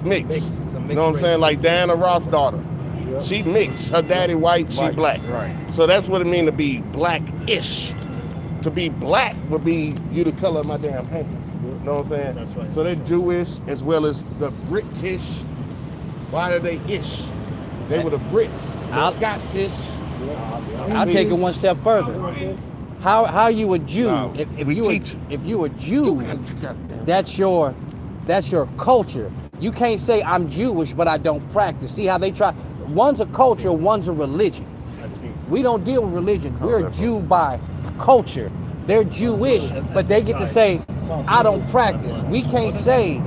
Mixed. You know what I'm saying? Like Diana Ross' daughter. Yep. She mixed. Her daddy white, she black. Right. So that's what it means to be black-ish. To be black would be you the color of my damn pants. You know what I'm saying? That's right. So they're Jewish as well as the British. Why are they ish? They were the Brits, the Scottish. I'll take it one step further. How you a Jew? No, if you a Jew, that's your culture. You can't say I'm Jewish, but I don't practice. See how they try? One's a culture, one's a religion. I see. We don't deal with religion. We're a Jew by culture. They're Jewish, but they get to say, I don't practice. We can't say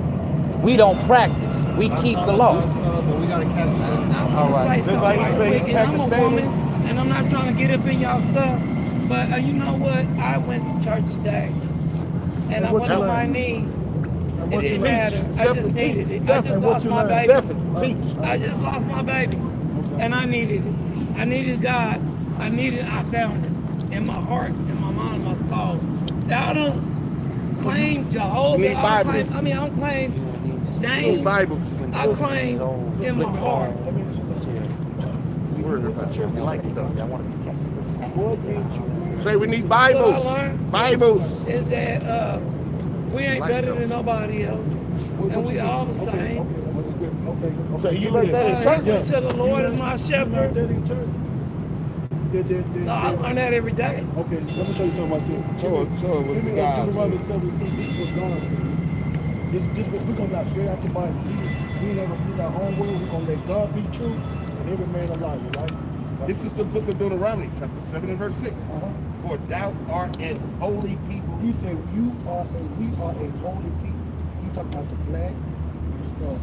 we don't practice. We keep the law. We gotta catch this. All right. I'm a woman, and I'm not trying to get up in y'all stuff, but you know what? I went to church today, and I went on my knees. It didn't matter. I just needed it. I just lost my baby. I just lost my baby, and I needed it. I needed God. I found it in my heart, in my mind, my soul. I don't claim Jehovah. I don't claim names. Bibles. I claim in my heart. Say we need Bibles. Bibles. Is that we ain't better than nobody else, and we all the same. So you learned that in church? To the Lord is my shepherd. No, I learn that every day. Okay, let me show you something like this. Sure, what the guy said. We're gonna straight out the Bible. We never use our own word. We're gonna let God be true and every man a liar, right? This is the book of Deuteronomy, chapter 7 and verse 6. For thou art an holy people. He said, we are a holy people. He talking about the black,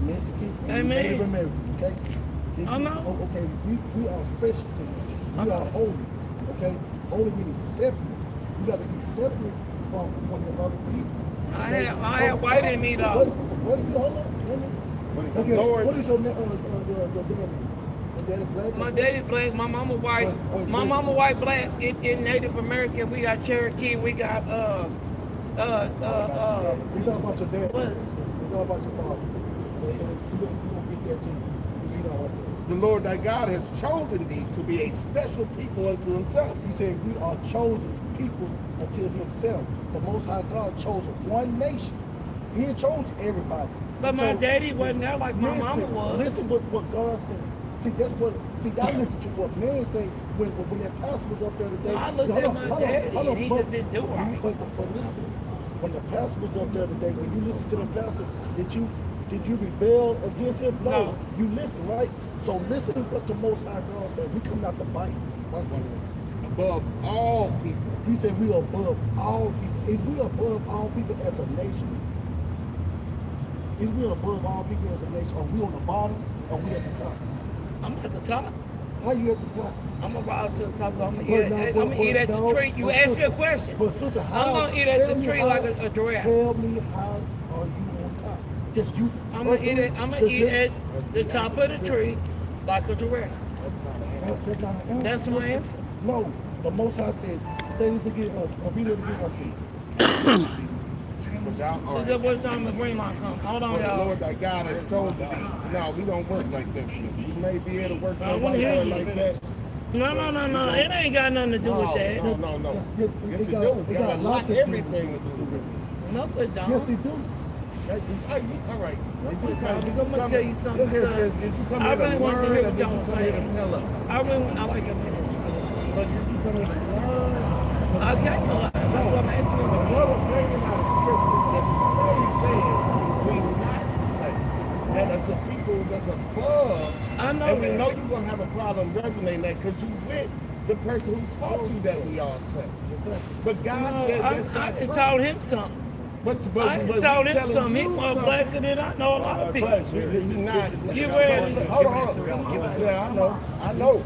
Mexican, and Native American, okay? I know. Okay, we are special to them. We are holy, okay? Holy means separate. You got to be separate from the other people. Okay? I have white in me though. What is your name? My daddy black, my mama white. My mama white, black. In Native American, we got Cherokee, we got It's all about your dad. What? It's all about your father. You don't get that too. You know what? The Lord thy God has chosen thee to be a special people unto himself. He said we are chosen people unto himself. The Most High God chose one nation. He didn't chose everybody. But my daddy wasn't there like my mama was. Listen what God said. See, y'all listen to what man say when that pastor was up there today. I looked at my daddy and he just didn't do right. But listen, when the pastor was up there today, when you listen to the pastor, did you rebel against him? No. You listen, right? So listen to what the Most High God said. We coming out the Bible. Above all people. He said we are above all people. Is we above all people as a nation? Is we above all people as a nation? Are we on the bottom or we at the top? I'm at the top. How you at the top? I'm gonna rise to the top. I'm gonna eat at the tree. You asked me a question. But sister, I'm gonna eat at the tree like a giraffe. Tell me how are you on top? Just you. I'm gonna eat at the top of the tree like a giraffe. That's my answer. No, the Most High said, say this again, repeat it again, us. What time the green line come? Hold on, y'all. The Lord thy God has chosen thee. No, we don't work like this. You may be able to work like that. No. It ain't got nothing to do with that. No. Yes, it do. We got a lot of everything to do with it. No, it don't. Yes, it do. All right. I'm gonna tell you something. I really want to hear what y'all saying. I like a minister. But you come in and learn. Okay, that's what I'm asking. The brother bringing out scripture that's clearly saying we're not the same. And as a people that's above, I know and we know you're going to have a problem resonating that because you with the person who taught you that we are the same. But God said that's not true. I told him something. I told him something. He's more blacker than I know a lot of people. This is not. You ready? Hold on. Yeah, I know.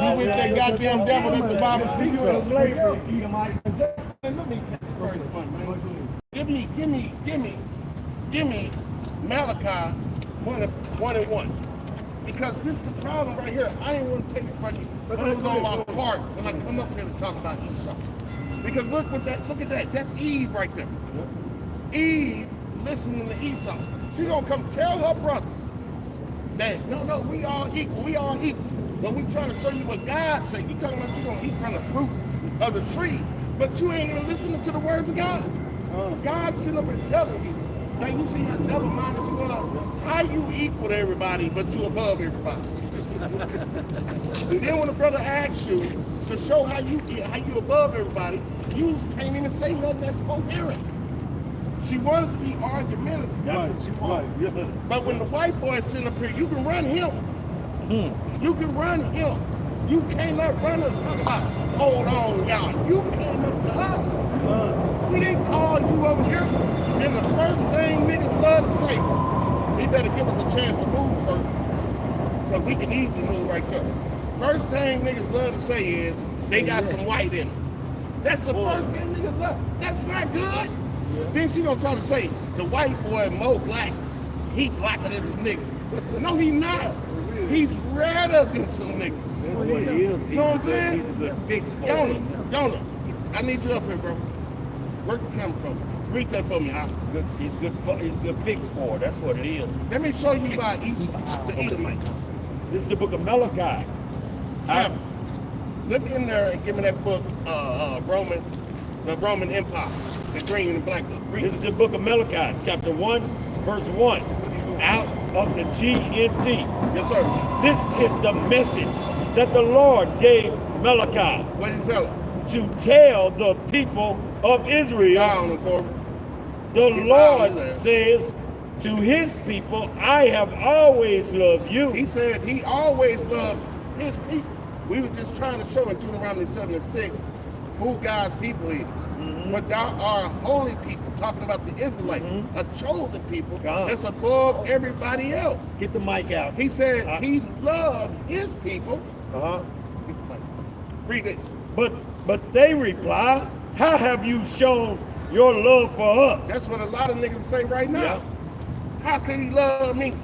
You with that goddamn devil that the Bible speaks of. Let me take the first one, man. Give me Malachi 1:1. Because this is the problem right here. I didn't want to take it from you. But it was on my heart when I come up here to talk about Esau. Because look at that. That's Eve right there. Eve listening to Esau. She gonna come tell her brothers that, no, we all equal. But we trying to show you what God said. You talking about you gonna eat from the fruit of the tree, but you ain't even listening to the words of God. God sitting up and telling you. Now you see how double-minded you are. How you equal to everybody, but you above everybody. And then when the brother asks you to show how you above everybody, you can't even say nothing that's coherent. She wanted to be argumentative. That's what she wanted. Right. But when the white boy is sitting up here, you can run him. You can run him. You cannot run us talking about, hold on, y'all. You came up to us. We didn't call you over here. And the first thing niggas love to say, he better give us a chance to move first. Because we can easily move right there. First thing niggas love to say is, they got some white in them. That's the first thing niggas love. That's not good. Then she gonna try to say, the white boy more black. He blacker than some niggas. No, he not. He's redder than some niggas. That's what he is. You know what I'm saying? He's a good fix for Yona, I need you up here, bro. Work the camera for me. Read that for me, huh? He's good fix for. That's what it is. Let me show you about the Edomites. This is the book of Malachi. Steph, look in there and give me that book, the Roman Empire, the green and black book. Read. This is the book of Malachi, chapter 1, verse 1. Out of the GNT. Yes, sir. This is the message that the Lord gave Malachi. What did you tell him? To tell the people of Israel. Down for me. The Lord says to his people, I have always loved you. He said he always loved his people. We were just trying to show in Deuteronomy 7:6 who God's people is. But thou art a holy people, talking about the Israelites, a chosen people that's above everybody else. Get the mic out. He said he loved his people. Get the mic. Read this. But they reply, how have you shown your love for us? That's what a lot of niggas say right now. Yeah. How could he love me?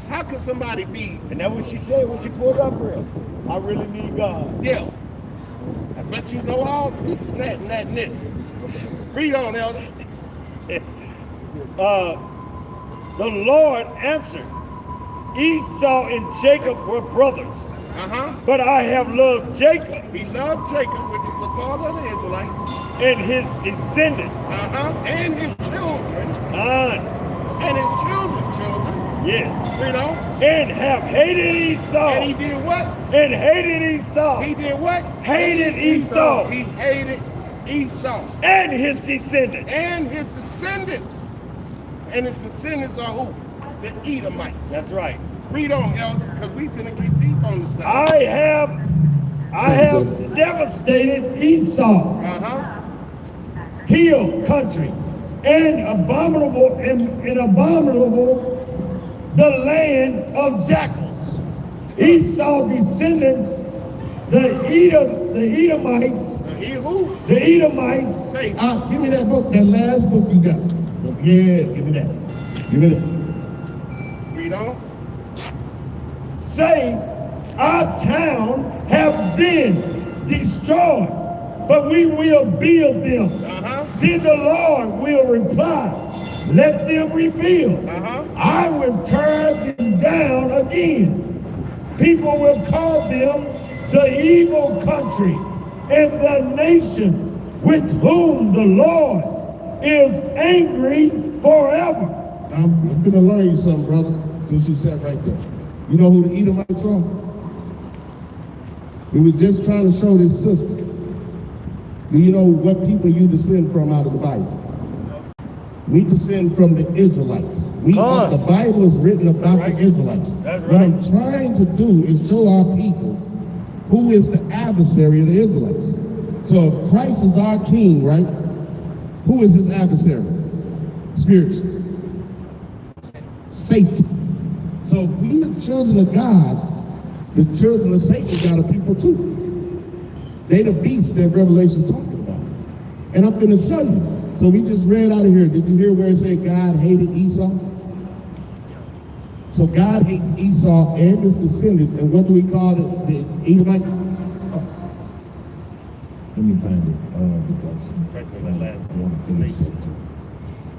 How could somebody be? And that's what she said when she pulled up real. I really need God. Yeah. But you know all this and that and this. Read on, Elder. The Lord answered, Esau and Jacob were brothers. But I have loved Jacob. He loved Jacob, which is the father of the Israelites. And his descendants. And his children. And his children's children. Yes. You know? And have hated Esau. And he did what? And hated Esau. He did what? Hated Esau. He hated Esau. And his descendants. And his descendants. And his descendants are who? The Edomites. That's right. Read on, Elder, because we finna get deep on this stuff. I have devastated Esau. Hill country. And abominable the land of jackals. Esau descendants, the Edomites. The Edomites. Say, Give me that book, that last book you got. Yeah, give me that. Give me that. read on. Say, our town have been destroyed, but we will build them. Then the Lord will reply, let them rebuild. I will tear them down again. People will call them the evil country and the nation with whom the Lord is angry forever. I'm gonna learn you something, brother, since you sat right there. You know who the Edomites are? We was just trying to show this sister. Do you know what people you descend from out of the Bible? We descend from the Israelites. The Bible is written about the Israelites. What I'm trying to do is show our people who is the adversary of the Israelites. So if Christ is our king, right? Who is his adversary? Spiritually. Satan. So if we the children of God, the children of Satan got a people too. They the beast that Revelation's talking about. And I'm finna show you. So we just read out of here. Did you hear where it said God hated Esau? So God hates Esau and his descendants. And what do we call the Edomites? Let me find it because I want to finish that too.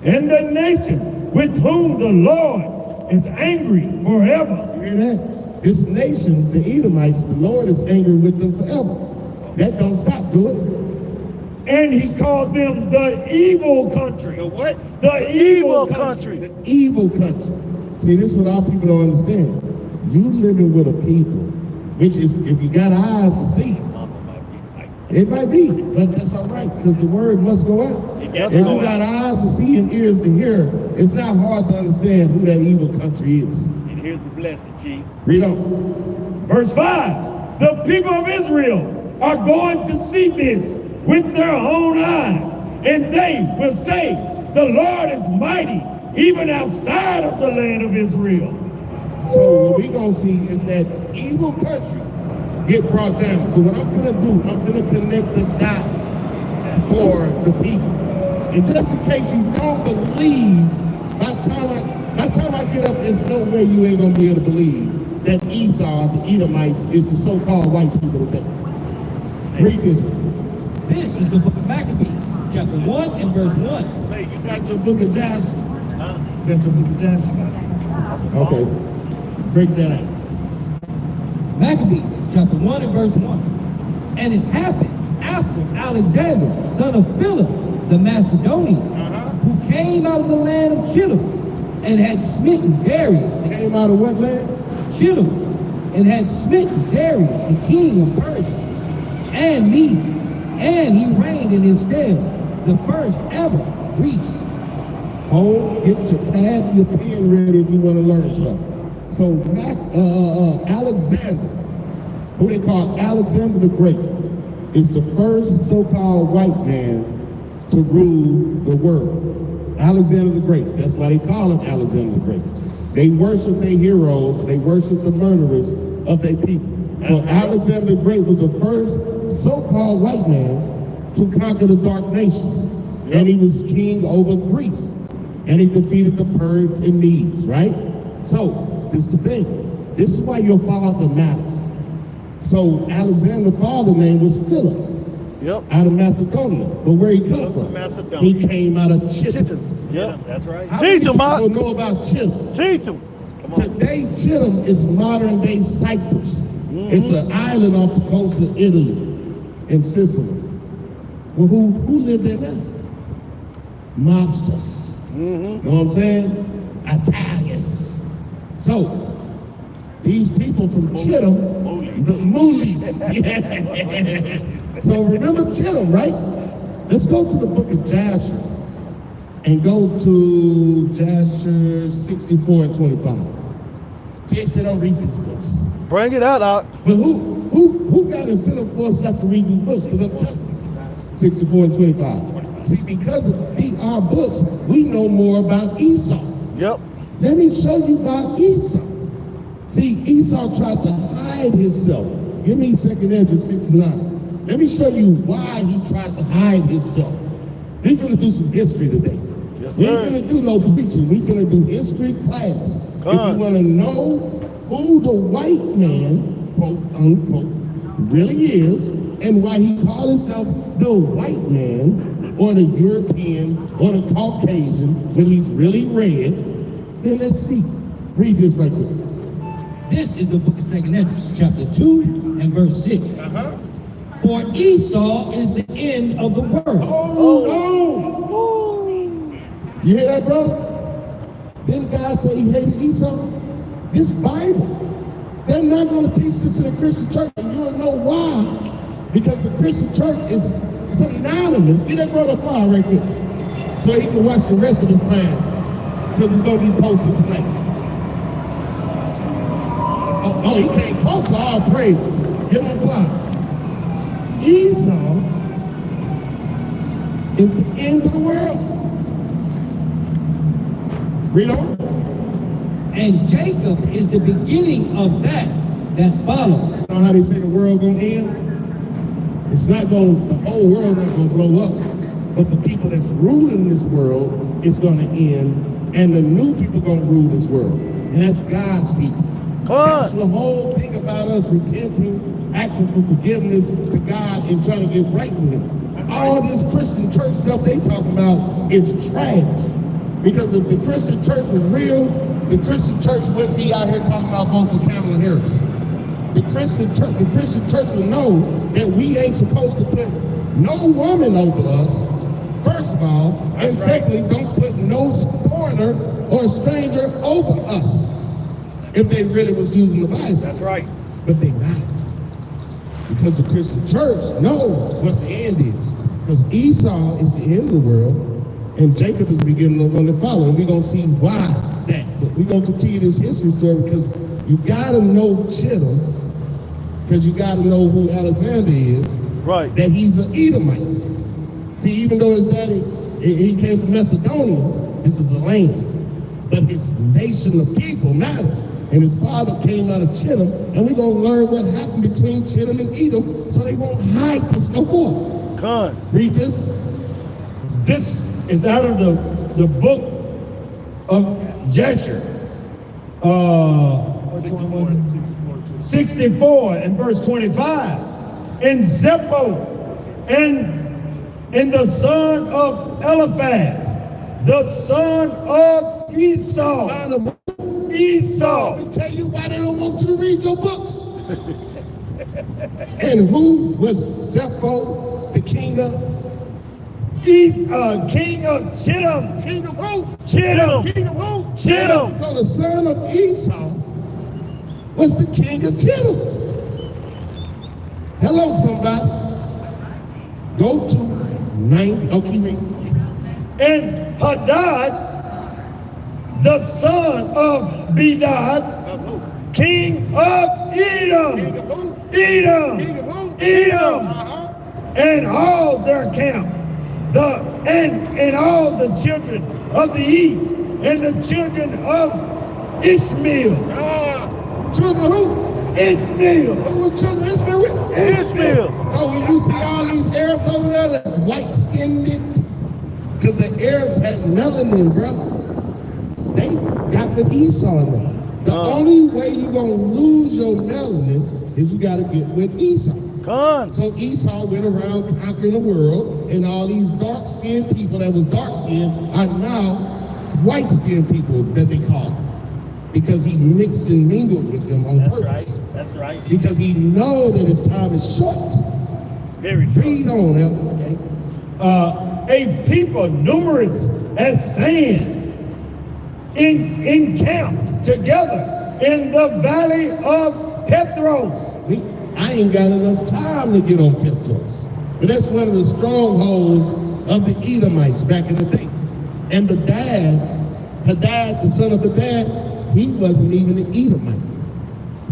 and the nation with whom the Lord is angry forever. You hear that? This nation, the Edomites, the Lord is angry with them forever. That don't stop, do it. And he calls them the evil country. The what? The evil country. The evil country. See, this is what our people don't understand. You living with a people, which is, if you got eyes to see, it might be, but that's all right, because the word must go out. If you got eyes to see and ears to hear, it's not hard to understand who that evil country is. And here's the blessing, Chief. Read on. Verse 5, the people of Israel are going to see this with their own eyes, and they will say, the Lord is mighty, even outside of the land of Israel. So what we're going to see is that evil country get brought down. So what I'm going to do, I'm going to connect the dots for the people. And just in case you don't believe, by the time I get up, there's no way you ain't going to be able to believe that Esau, the Edomites, is the so-called white people today. Read this. This is the book of Maccabees, chapter 1 and verse 1. Say, you got your book of Joshua? You got your book of Joshua? Okay. Break that out. Maccabees, chapter 1 and verse 1. And it happened after Alexander, son of Philip, the Macedonian, who came out of the land of Chittim, and had smitten Darius. Came out of what land? Chittim, and had smitten Darius, the king of Persia, and Medes, and he reigned in his stead, the first ever Greece. Get your pad and your pen ready if you want to learn something. So Alexander, who they call Alexander the Great, is the first so-called white man to rule the world. Alexander the Great, that's why they call him Alexander the Great. They worship their heroes, and they worship the murderers of their people. So Alexander the Great was the first so-called white man to conquer the dark nations. And he was king over Greece. And he defeated the Persians and Medes, right? So, this is the thing. This is why your father matters. So, Alexander's father's name was Philip. Out of Macedonia. But where he come from? Macedonia. He came out of Chittim. Yeah, that's right. Teach him, Mark. Know about Chittim? Teach him. Today, Chittim is modern-day Cyprus. It's an island off the coast of Italy and Sicily. Well, who lived there now? Mobsters. Know what I'm saying? Italians. So, these people from Chittim, the Moolies. Yeah. So remember Chittim, right? Let's go to the book of Jasher and go to Jasher 64 and 25. See, they said don't read these books. Bring it out. But who got incentive for us not to read these books? Because I'm telling you, 64 and 25. See, because of our books, we know more about Esau. Yep. Let me show you about Esau. See, Esau tried to hide himself. Give me 2nd Ezra 6:9. Let me show you why he tried to hide himself. We're going to do some history today. Yes, we sir. ain't going to do no preaching. We're going to do history class. If you want to know who the white man, quote unquote, really is, and why he called himself the white man, or the European, or the Caucasian, when he's really red, then let's see. Read this right quick. This is the book of 2nd Ezra, chapters 2 and verse 6. For Esau is the end of the world. Oh. You hear that, brother? Didn't God say he hated Esau? This Bible. They're not going to teach this in a Christian church, and you'll know why. Because the Christian church is synonymous. Get that brother fire right quick, so he can watch the rest of his class, because it's going to be posted tonight. Oh, he can't post all praises. Get on fire. Esau is the end of the world. Read on. And Jacob is the beginning of that follow. You know how they say the world gonna end? It's not going, the whole world not gonna blow up, but the people that's ruling this world is gonna end, and the new people gonna rule this world, and that's God's people. That's the whole thing about us repenting, asking for forgiveness to God, and trying to get right with Him. All this Christian church stuff they talking about is trash. Because if the Christian church was real, the Christian church wouldn't be out here talking about voting for Kamala Harris. The Christian church would know that we ain't supposed to put no woman over us, first of all, and secondly, don't put no foreigner or stranger over us. If they really was using the Bible. That's right. But they not. Because the Christian church know what the end is. Because Esau is the end of the world, and Jacob is the beginning of the one to follow. And we're going to see why that. But we're going to continue this history story because you got to know Chittim, because you got to know who Alexander is. Right. That he's an Edomite. See, even though his daddy, he came from Macedonia, this is a land. But his nation of people matters. And his father came out of Chittim, and we're going to learn what happened between Chittim and Edom so they won't hide this no more. Con. Read this. This is out of the book of Jasher. Which one was it? 64 and verse 25. And Zepho and the son of Eliphaz, the son of Esau. Son of Esau. Let me tell you why they don't want you to read your books. And who was Zepho, the king of? King of Chittim. King of who? Chittim. King of who? Chittim. So the son of Esau was the king of Chittim. Hello, somebody. Go to 90. Okay, read. And Hadad, the son of Bedad, king of Edom. King of who? Edom. King of who? Edom. And all their camp, and all the children of the east, and the children of Ishmael. Children of who? Ishmael. Who was children of Ishmael with? Ishmael. So when you see all these Arabs over there that white-skinned it, because the Arabs had melanin, bro. They got with Esau in them. The only way you're going to lose your melanin is you got to get with Esau. So Esau went around conquering the world, and all these dark-skinned people that was dark-skinned are now white-skinned people that they call them. Because he mixed and mingled with them on purpose. Right. That's right. Because he know that his time is short. Very short. Read on, okay? A people numerous as sand encamped together in the valley of Petros. I ain't got enough time to get on Petros. But that's one of the strongholds of the Edomites back in the day. And the Hadad, the son of Hadad, he wasn't even an Edomite.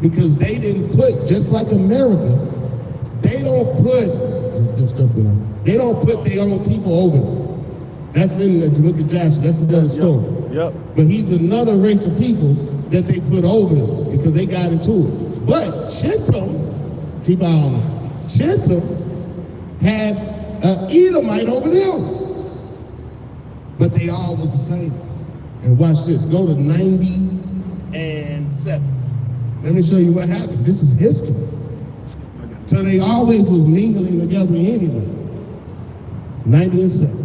Because they didn't put, just like America, they don't put their own people over them. That's in the book of Joshua, that's another story. Yep. But he's another race of people that they put over them because they got into it. But Chittim, keep on, Chittim had an Edomite over them. But they all was the same. And watch this, go to 97. Let me show you what happened. This is history. So they always was mingling together anyway. 97.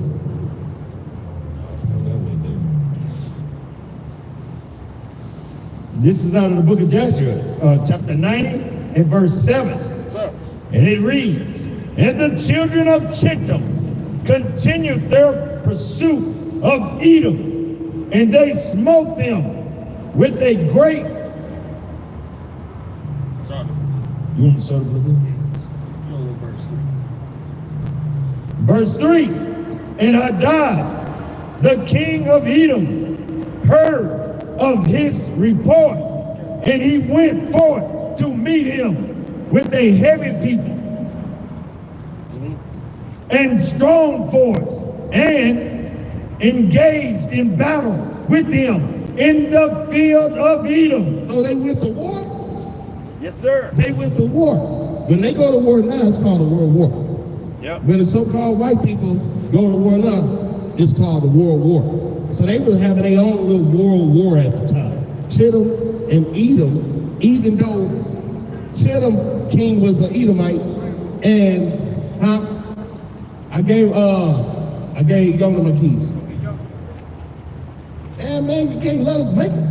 This is out of the book of Joshua, chapter 90 and verse 7. Sir. And it reads, and the children of Chittim continued their pursuit of Edom, and they smote them with a great... Sorry. You want to start with it? Verse 3, and Hadad, the king of Edom, heard of his report, and he went forth to meet him with a heavy people and strong force, and engaged in battle with him in the field of Edom. So they went to war? Yes, sir. They went to war. When they go to war now, it's called a world war. Yep. When the so-called white people go to war now, it's called the world war. So they were having their own little world war at the time. Chittim and Edom, even though Chittim king was an Edomite, and I gave Yona my keys. And man, you can't let us make it.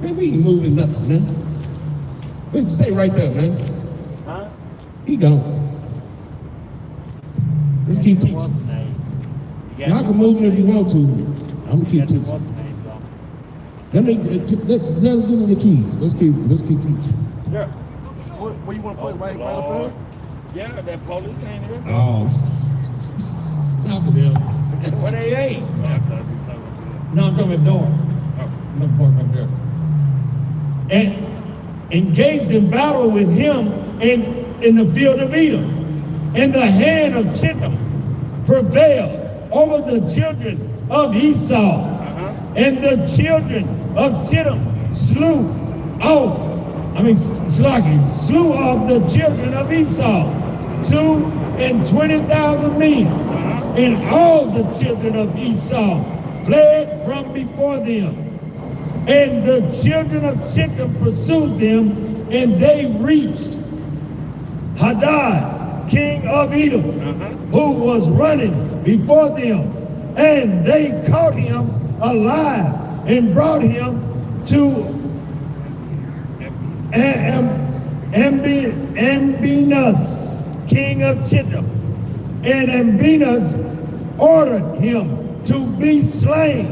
Man, we ain't moving nothing, man. We can stay right there, man. Huh? He gone. Let's keep teaching. Y'all can move him if you want to. I'm gonna keep teaching. Let me give him the keys. Let's keep teaching. Yeah. Where you want to put it? Right up there? Yeah, that police ain't here. Oh, stop it, there. What they ain't? No, I'm talking about door. No part right there. And engaged in battle with him in the field of Edom. And the hand of Chittim prevailed over the children of Esau. And the children of Chittim slew off the children of Esau 220,000 men. And all the children of Esau fled from before them. And the children of Chittim pursued them, and they reached Hadad, king of Edom, who was running before them. And they caught him alive and brought him to Ambinus, king of Chittim. And Ambinus ordered him to be slain.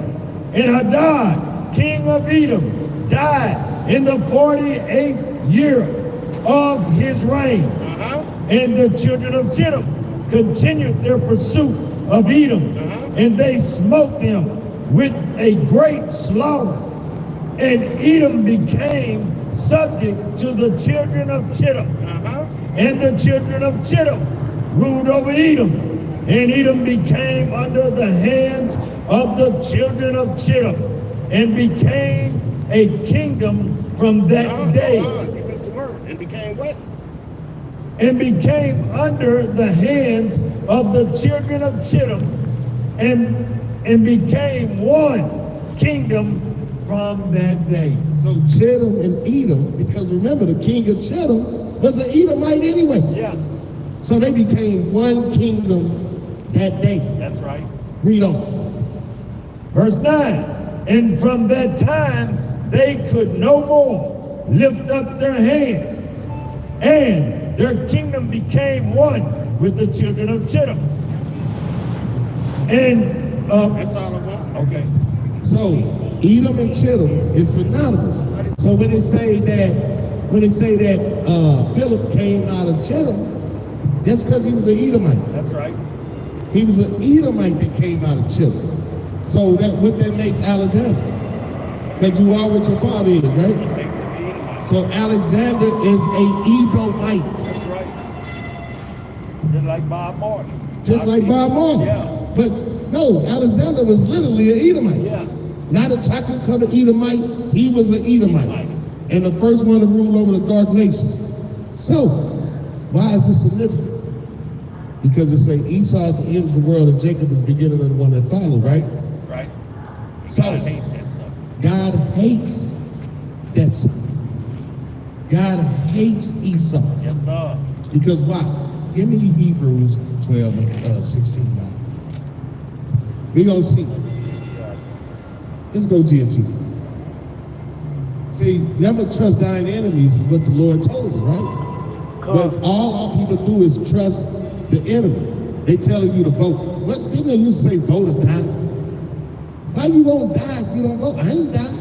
And Hadad, king of Edom, died in the 48th year of his reign. And the children of Chittim continued their pursuit of Edom, and they smote them with a great slaughter. And Edom became subject to the children of Chittim. And the children of Chittim ruled over Edom. And Edom became under the hands of the children of Chittim, and became a kingdom from that day. You missed the word. And became what? And became under the hands of the children of Chittim, and became one kingdom from that day. So Chittim and Edom, because remember the king of Chittim was an Edomite anyway. Yeah, So they became one kingdom that day. that's right. Read on. Verse 9, and from that time they could no more lift up their hands, and their kingdom became one with the children of Chittim. And That's all I want. okay. So Edom and Chittim is synonymous. So when they say that Philip came out of Chittim, that's because he was an Edomite. That's right. He was an Edomite that came out of Chittim. So that makes Alexander. Because you are what your father is, right? Makes him Edomite. So Alexander is a Edomite. That's right. Just like Bob Marley. Just like Bob Marley. Yeah. But no, Alexander was literally an Edomite. Yeah. Not a chocolate-covered Edomite. He was an Edomite. And the first one to rule over the dark nations. So, why is this significant? Because it say Esau is the end of the world and Jacob is the beginning of the one that follows, right? Right. So, God hates that son. God hates Esau. Yes, sir. Because why? Give me Hebrews 12 and 16 now. We're going to see. Let's go GNT. See, never trust thine enemies is what the Lord told us, right? But all our people do is trust the enemy. They telling you to vote. What didn't they used to say vote or die? Why you gonna die if you don't vote? I ain't dying.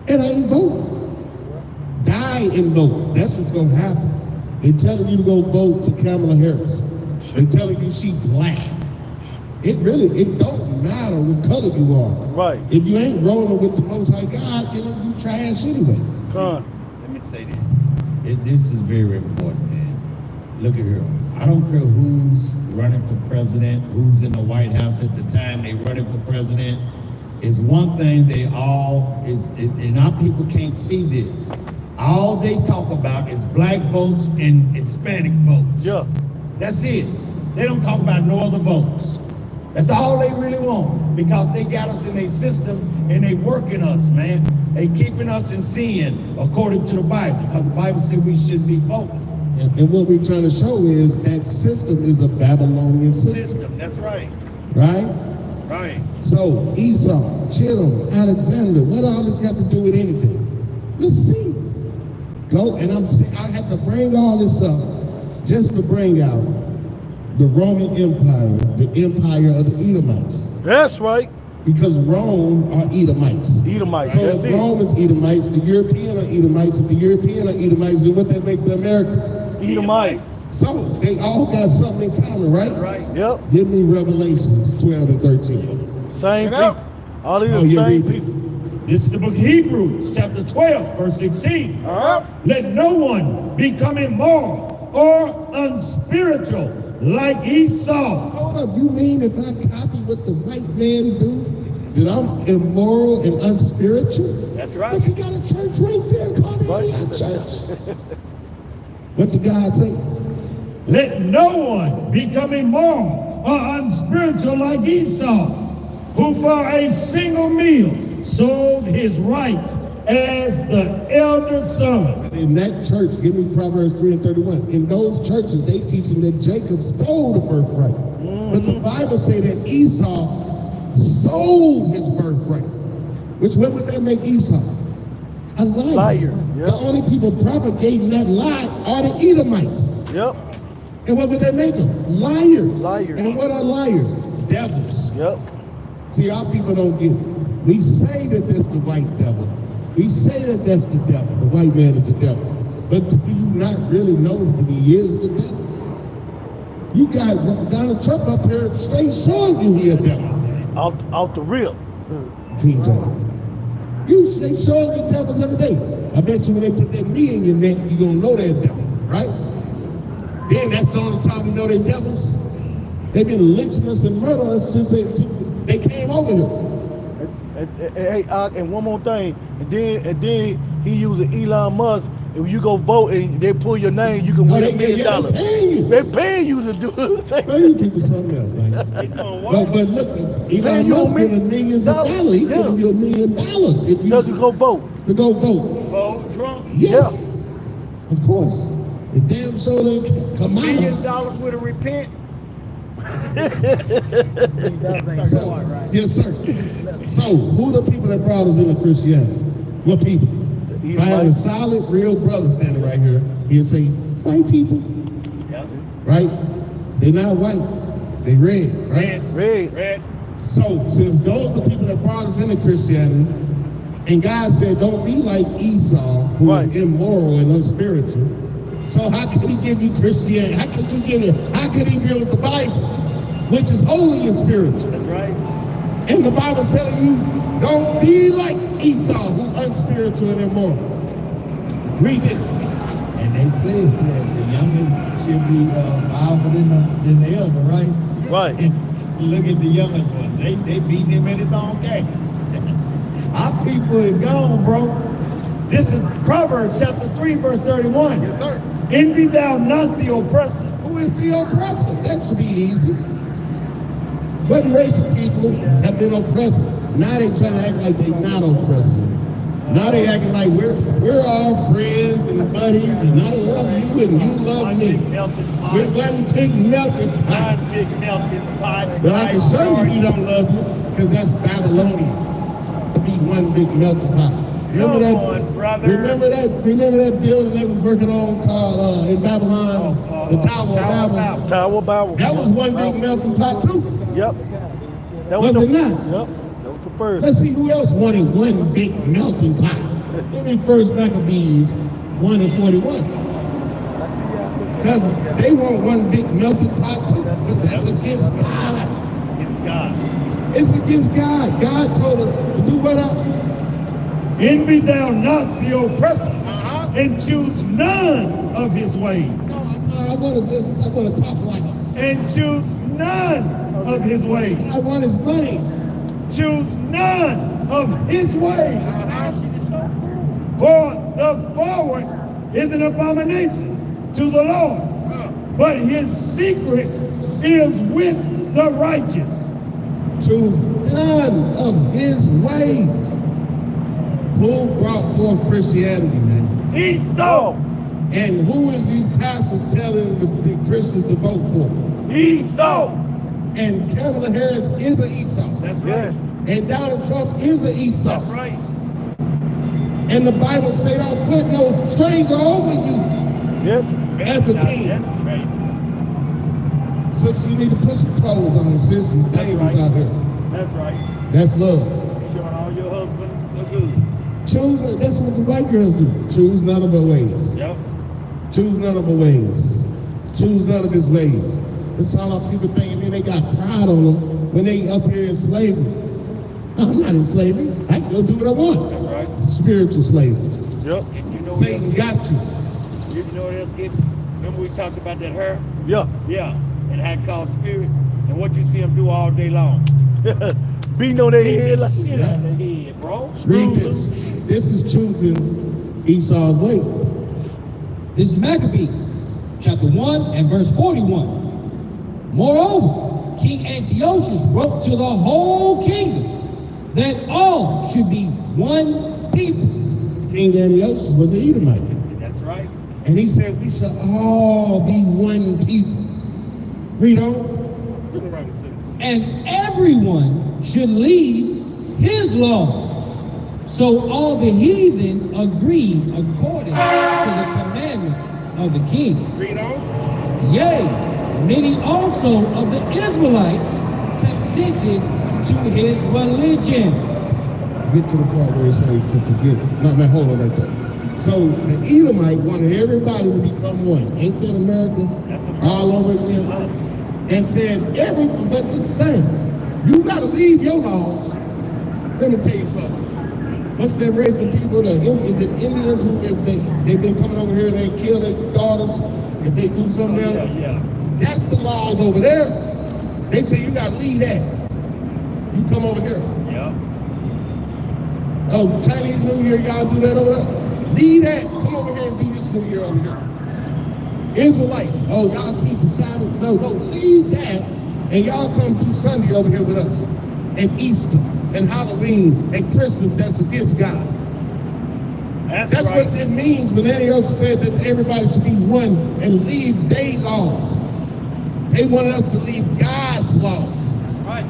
And I ain't voting. Die and vote. That's what's gonna happen. They telling you to go vote for Kamala Harris. They telling you she black. It don't matter what color you are. Right. If you ain't rolling with the Most High God, you trash anyway. Let me say this. This is very important, man. Look at here. I don't care who's running for president, who's in the White House at the time they running for president. It's one thing and our people can't see this. All they talk about is black votes and Hispanic votes. Yeah. That's it. They don't talk about no other votes. That's all they really want, because they got us in a system and they working us, man. They keeping us in sin according to the Bible, because the Bible said we shouldn't be voting. And what we're trying to show is that system is a Babylonian system. That's right. Right? Right. So Esau, Edom, Alexander, what all this got to do with anything? Let's see. Go, and I had to bring all this up just to bring out the Roman Empire, the empire of the Edomites. That's right. Because Rome are Edomites. Edomites, So that's if it. Rome is Edomites, the European are Edomites. If the European are Edomites, then what that make the Americans? Edomites. So they all got something in common, right? Right. Yep. Give me Revelations 12 and 13. Same Get up. people. All these Oh, the yeah, same read people. This is the book of Hebrews, chapter 12, verse 16. Let no one become immoral or unspiritual like Esau. Hold up, you mean if I copy what the white man do, that I'm immoral and unspiritual? That's right. But they got a church right there called the Antioch Church. What did God say? Let no one become immoral or unspiritual like Esau, who for a single meal sold his rights as the elder son. In that church, give me Proverbs 3 and 31. In those churches, they teaching that Jacob stole the birthright. But the Bible say that Esau sold his birthright. Which what would that make Esau? A liar. Liar, yep. The only people propagating that lie are the Edomites. Yep. And what would that make them? Liars. Liars. And what are liars? Devils. Yep. See, our people don't get it. We say that that's the white devil. We say that that's the devil. The white man is the devil. But do you not really know that he is the devil? You got Donald Trump up here straight showing you he a devil. Out the rip. King James. They showing you devils every day. I bet you when they put that me in your neck, you're going to know they're devil, right? Then that's the only time we know they're devils. They've been lynching us and murdering us since they came over here. And one more thing, and then he using Elon Musk. If you go vote and they pull your name, you can win $1 million. They paying you to do it. Well, you people something else, man. but look, Elon Musk giving millions of dollars. He's giving you $1 million if you Just to go vote. To go vote. Vote Trump. Yes, of course. The damn show done come $1 million out. with a repent. Yes, sir. So, who are the people that brought us into Christianity? What people? If I had a solid, real brother standing right here, he'd say, white people. Yep. Right? They're not white. They red, right? Red. So, since those are the people that brought us into Christianity, and God said, don't be like Esau, who is immoral and unspiritual. So how can he give you Christianity? How can he give you the Bible, which is holy and spiritual? That's right. And the Bible's telling you, don't be like Esau, who unspiritual and immoral. Read this. And they say that the youngest should be powerful than the elder, right? Right. And look at the youngest one. They beating him in his own game. Our people is gone, bro. This is Proverbs chapter 3, verse 31. Yes, sir. Envy thou not the oppressor. Who is the oppressor? That should be easy. What race of people have been oppressive? Now they trying to act like they're not oppressive. Now they acting like we're all friends and buddies, and I love you and you love me. We're one big melting pot. One big melting pot. But I can show you he don't love you, because that's Babylonian. To be one big melting pot. Remember that? Come on, brother. Remember that building they was working on called in Babylon, the Tower of Babel. Tower of Babel. That was one big melting pot too. Yep. That Was it not? Yep. That was the first. Let's see who else wanted one big melting pot. Give me First Maccabees 1 and 41. Because they want one big melting pot too, but that's against God. It's God. It's against God. God told us to do what up? Envy thou not the oppressor, and choose none of his ways. I want to talk like him. And choose none of his ways. I want his money. Choose none of his ways. For the forward is an abomination to the Lord, but his secret is with the righteous. Choose none of his ways. Who brought forth Christianity, man? Esau. And who is these pastors telling the Christians to vote for? Esau. And Kamala Harris is an Esau. That's right. Yes. And Donald Trump is an Esau. That's right. And the Bible say, don't put no stranger over you Yes. as a king. That's right. Sister, you need to put some clothes on, sis. It's dangerous right. out here. That's right. That's love. Showing all your husbands are good. Choose, that's what the white girls do. Choose none of her ways. Yep. Choose none of her ways. Choose none of his ways. That's all our people thinking, man, they got pride on them when they up here in slavery. I'm not in slavery. I can go do what I want. That's right. Spiritual slavery. Yep. And you know Satan what else got you. You know what else getting? Remember we talked about that hair? Yeah. Yeah. And how it called spirits. And what you see them do all day long. Beating on their head like Get out of their head, bro. Read this. This is choosing Esau's way. This is Maccabees, chapter 1 and verse 41. Moreover, King Antiochus wrote to the whole kingdom that all should be one people. King Antiochus was an Edomite. That's right. And he said, we shall all be one people. Read on. And everyone should leave his laws. So all the heathen agreed according to the commandment of the king. Read on. Yea, many also of the Israelites consented to his religion. Get to the part where it says to forget. No, hold on right there. So the Edomite wanted everybody to become one. Ain't that America? All over again. And said, but this thing, you got to leave your laws. Let me tell you something. What's that race of people? Is it Indians who they've been coming over here and they kill their daughters if they do something else? Yeah. That's the laws over there. They say you got to leave that. You come over here. Yeah. Oh, Chinese New Year, y'all do that over there? Leave that. Come over here and be this New Year over here. Israelites, oh, y'all keep the Sabbath. No, leave that. And y'all come do Sunday over here with us. And Easter, and Halloween, and Christmas, that's against God. That's right. What it means when Antiochus said that everybody should be one and leave their laws. They want us to leave God's laws. Right.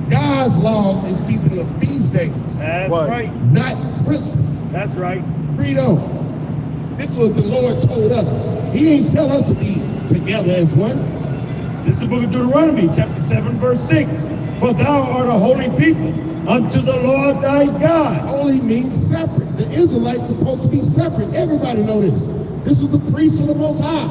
God's laws is keeping the feast days. That's right. Not Christmas. That's right. Read on. This is what the Lord told us. He ain't tell us to be together as one. This is the book of Deuteronomy, chapter 7, verse 6. For thou art a holy people unto the Lord thy God. Holy means separate. The Israelites are supposed to be separate. Everybody know this. This is the priest of the Most High.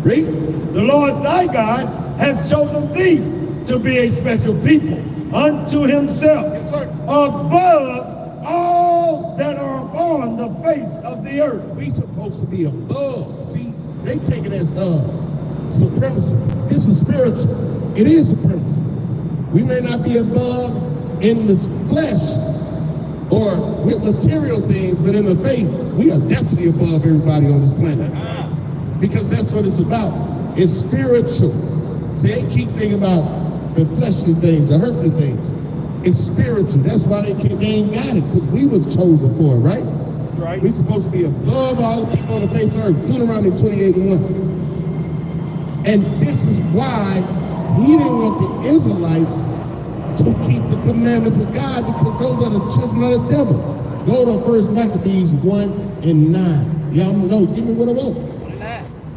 Read. The Lord thy God has chosen thee to be a special people unto himself. Yes, sir. Above all that are upon the face of the earth. We supposed to be above. See, they take it as supremacy. It's a spiritual. It is supremacy. We may not be above in the flesh or with material things, but in the faith, we are definitely above everybody on this planet. Because that's what it's about. It's spiritual. See, they keep thinking about the fleshly things, the earthly things. It's spiritual. That's why they ain't got it, because we was chosen for it, right? That's right. We're supposed to be above all the people on the face of earth. Deuteronomy 28:1. And this is why he didn't want the Israelites to keep the commandments of God, because those are the children of the devil. Go to 1 Maccabees 1:9. Y'all know, give me what I want.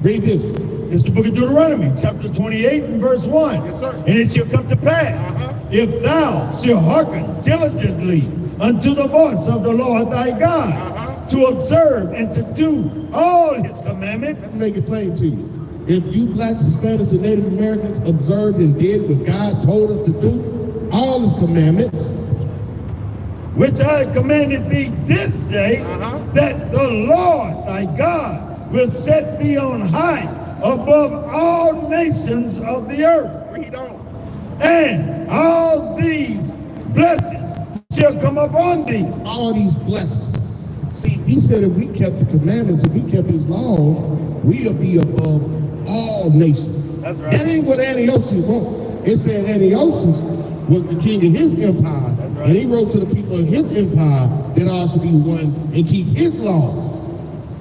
Read this. It's the book of Deuteronomy, chapter 28 and verse 1. Yes, sir. And it shall come to pass, if thou shalt hearken diligently unto the voice of the Lord thy God, to observe and to do all his commandments. Let me make it plain to you. If you blacks, Hispanics, and Native Americans observed and did what God told us to do, all his commandments, which I have commanded thee this day, that the Lord thy God will set thee on high above all nations of the earth. read on. And all these blessings shall come upon thee. All these blessings. See, he said if we kept the commandments, if we kept his laws, we'll be above all nations. That's right. That ain't what Antiochus wrote. It said Antiochus was the king of his empire. right. And he wrote to the people of his empire that all should be one and keep his laws.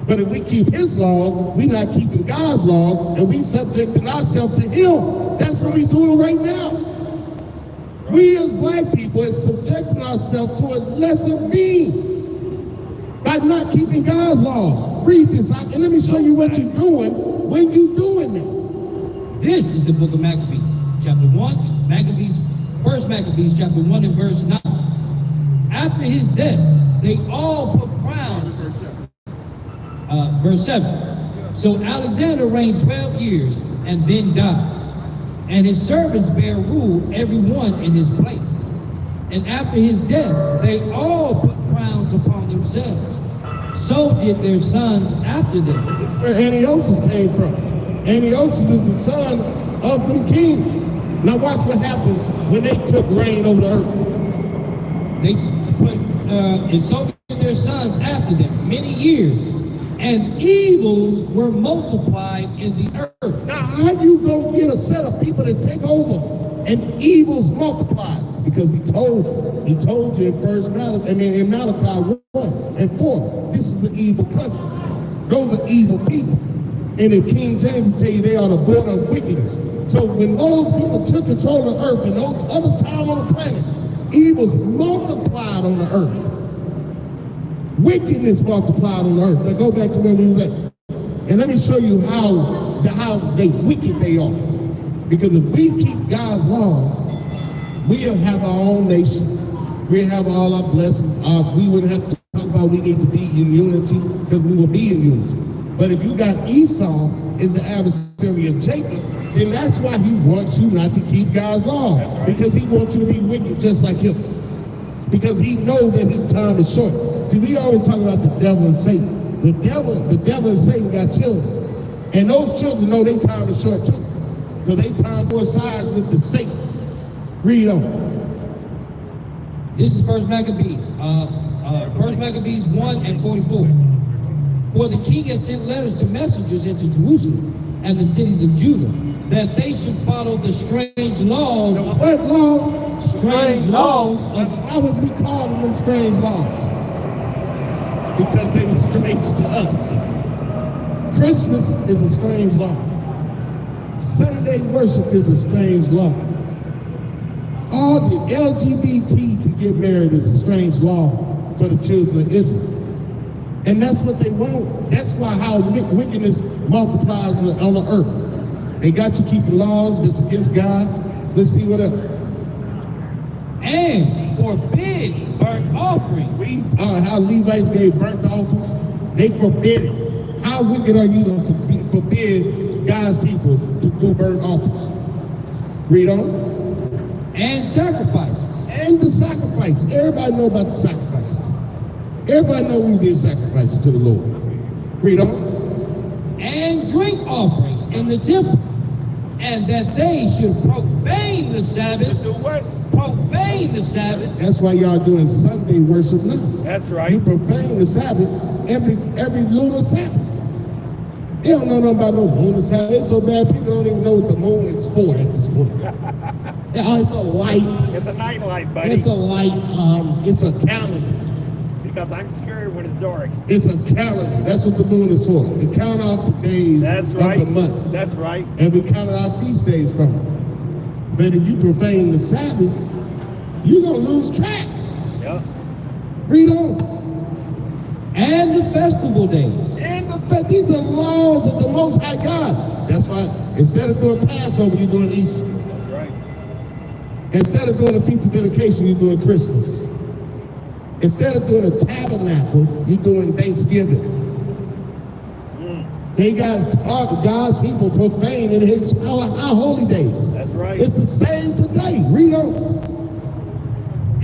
But if we keep his laws, we're not keeping God's laws, and we subjecting ourselves to him. That's what we're doing right now. We as black people is subjecting ourselves to a lesser being by not keeping God's laws. Read this, and let me show you what you're doing when you're doing that. This is the book of Maccabees, chapter 1, First Maccabees, chapter 1 and verse 9. After his death, they all put crowns. Verse 7. So Alexander reigned 12 years and then died. And his servants bare rule, every one in his place. And after his death, they all put crowns upon themselves. So did their sons after them. That's where Antiochus came from. Antiochus is the son of them kings. Now watch what happened when they took reign over the earth. They put, and so did their sons after them, many years. And evils were multiplied in the earth. Now, how you gonna get a set of people to take over and evils multiplied? Because he told you in Malachi 1 and 4, this is an evil country. Those are evil people. And in King James will tell you they are the border of wickedness. So when those people took control of the earth and those other time on the planet, evils multiplied on the earth. Wickedness multiplied on the earth. Now go back to where we was at. And let me show you how they wicked they are. Because if we keep God's laws, we'll have our own nation. We'll have all our blessings. We wouldn't have to talk about we need to be in unity, because we will be in unity. But if you got Esau is the adversary of Jacob, then that's why he wants you not to keep God's law. Because he wants you to be wicked just like him. Because he knows that his time is short. See, we always talk about the devil and Satan. The devil and Satan got children. And those children know their time is short too. Because they time coincides with the Satan. Read on. This is First Maccabees. First Maccabees 1 and 44. For the king has sent letters to messengers into Jerusalem and the cities of Judah, that they should follow the strange laws. What laws? Strange laws. Why was we calling them strange laws? Because they were strange to us. Christmas is a strange law. Sunday worship is a strange law. All the LGBT to get married is a strange law for the children of Israel. And that's what they want. That's why how wickedness multiplies on the earth. They got you keeping laws that's against God. Let's see what else. And forbid burnt offering. How Levites gave burnt offerings. They forbid it. How wicked are you to forbid God's people to do burnt offerings? Read on. And sacrifices. And the sacrifice. Everybody know about the sacrifices. Everybody know we did sacrifices to the Lord. Read on. And drink offerings in the temple. And that they should profane the Sabbath. Do what? Profane the Sabbath. That's why y'all doing Sunday worship now. That's right. You profane the Sabbath every lunar Sabbath. They don't know nothing about no lunar Sabbath. It's so bad people don't even know what the moon is for at this point. It's a light. It's a nightlight, buddy. It's a light. It's a calendar. Because I'm scared when it's dark. It's a calendar. That's what the moon is for. To count off the days That's of right. the month. That's right. And we count our feast days from it. But if you profane the Sabbath, you're going to lose track. Yep. Read on. And the festival days. And these are laws of the Most High God. That's why instead of doing Passover, you're doing Easter. That's right. Instead of doing the Feast of Dedication, you're doing Christmas. Instead of doing a tabernacle, you're doing Thanksgiving. They got God's people profane in our holy days. That's right. It's the same today. Read on.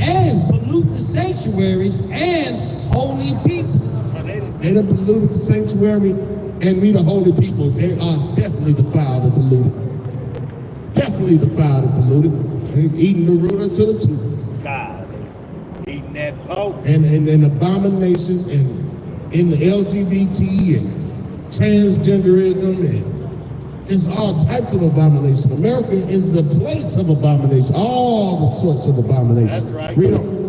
And pollute the sanctuaries and holy people. They done polluted the sanctuary and we the holy people. They are definitely defiled and polluted. Definitely defiled and polluted. They're eating the root until the tooth. God. Eating that poke. And abominations and in the LGBT and transgenderism and just all types of abomination. America is the place of abomination. All the sorts of abomination. That's right. Read on.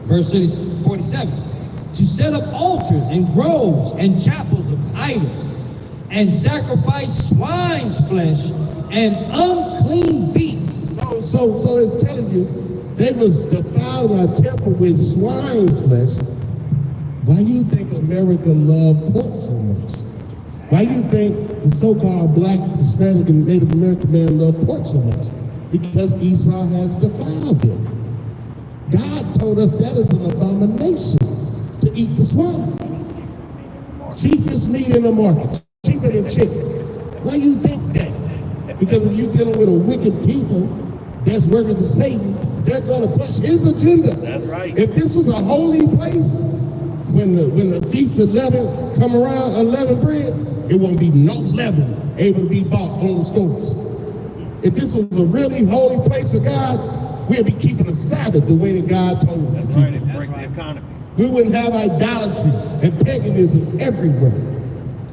Verse 47. to set up altars and groves and chapels of idols, and sacrifice swine's flesh and unclean beasts. So it's telling you, they was defiling our temple with swine's flesh. Why do you think America loved pork so much? Why do you think the so-called black, Hispanic, and Native American man love pork so much? Because Esau has defiled them. God told us that is an abomination to eat the swine. Cheapest meat in the market, cheaper than chicken. Why do you think that? Because if you're dealing with a wicked people that's working for Satan, they're going to push his agenda. That's right. If this was a holy place, when the feast of leaven come around, unleavened bread, it won't be no leaven able to be bought on the stores. If this was a really holy place of God, we'd be keeping the Sabbath the way that God told us to keep it. Break the economy. We wouldn't have idolatry and paganism everywhere.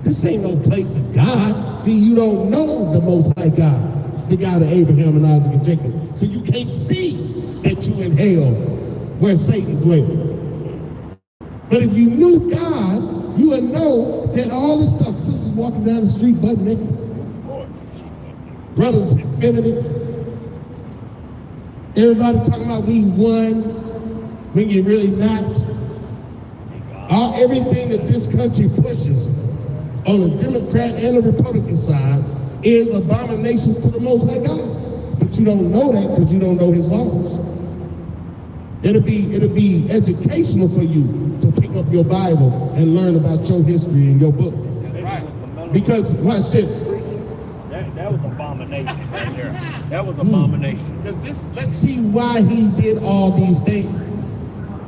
This ain't no place of God. See, you don't know the Most High God, the God of Abraham and Isaac and Jacob. So you can't see that you in hell where Satan dwells. But if you knew God, you would know that all this stuff, sisters walking down the street butt naked, brothers effeminate, everybody talking about we won when you're really not. Everything that this country pushes on the Democrat and the Republican side is abominations to the Most High God. But you don't know that because you don't know his laws. It'll be educational for you to pick up your Bible and learn about your history in your book. Because, watch this. That was abomination right there. That was abomination. Let's see why he did all these things.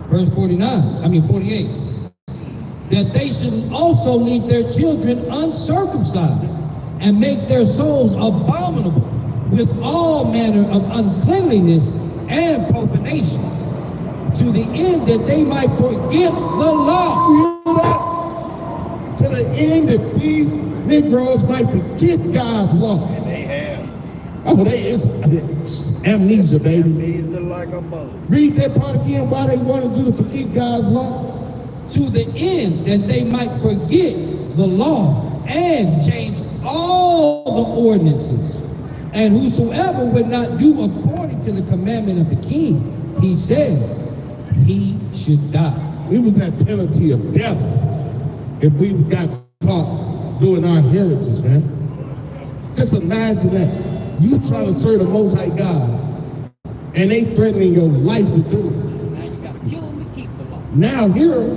Verse 48. That they should also leave their children uncircumcised and make their souls abominable with all manner of uncleanliness and profanation, to the end that they might forget the law. You hear that? To the end that these Negroes might forget God's law. And they have. Oh, it's amnesia, baby. Amnesia like a mother. Read that part again, why they wanted you to forget God's law. To the end that they might forget the law and change all the ordinances. And whosoever would not do according to the commandment of the king, he said, he should die. It was that penalty of death if we got caught doing our heritage, man. Just imagine that. You trying to serve the Most High God, and they threatening your life to do it. Now you got to kill him to keep the law. Now here,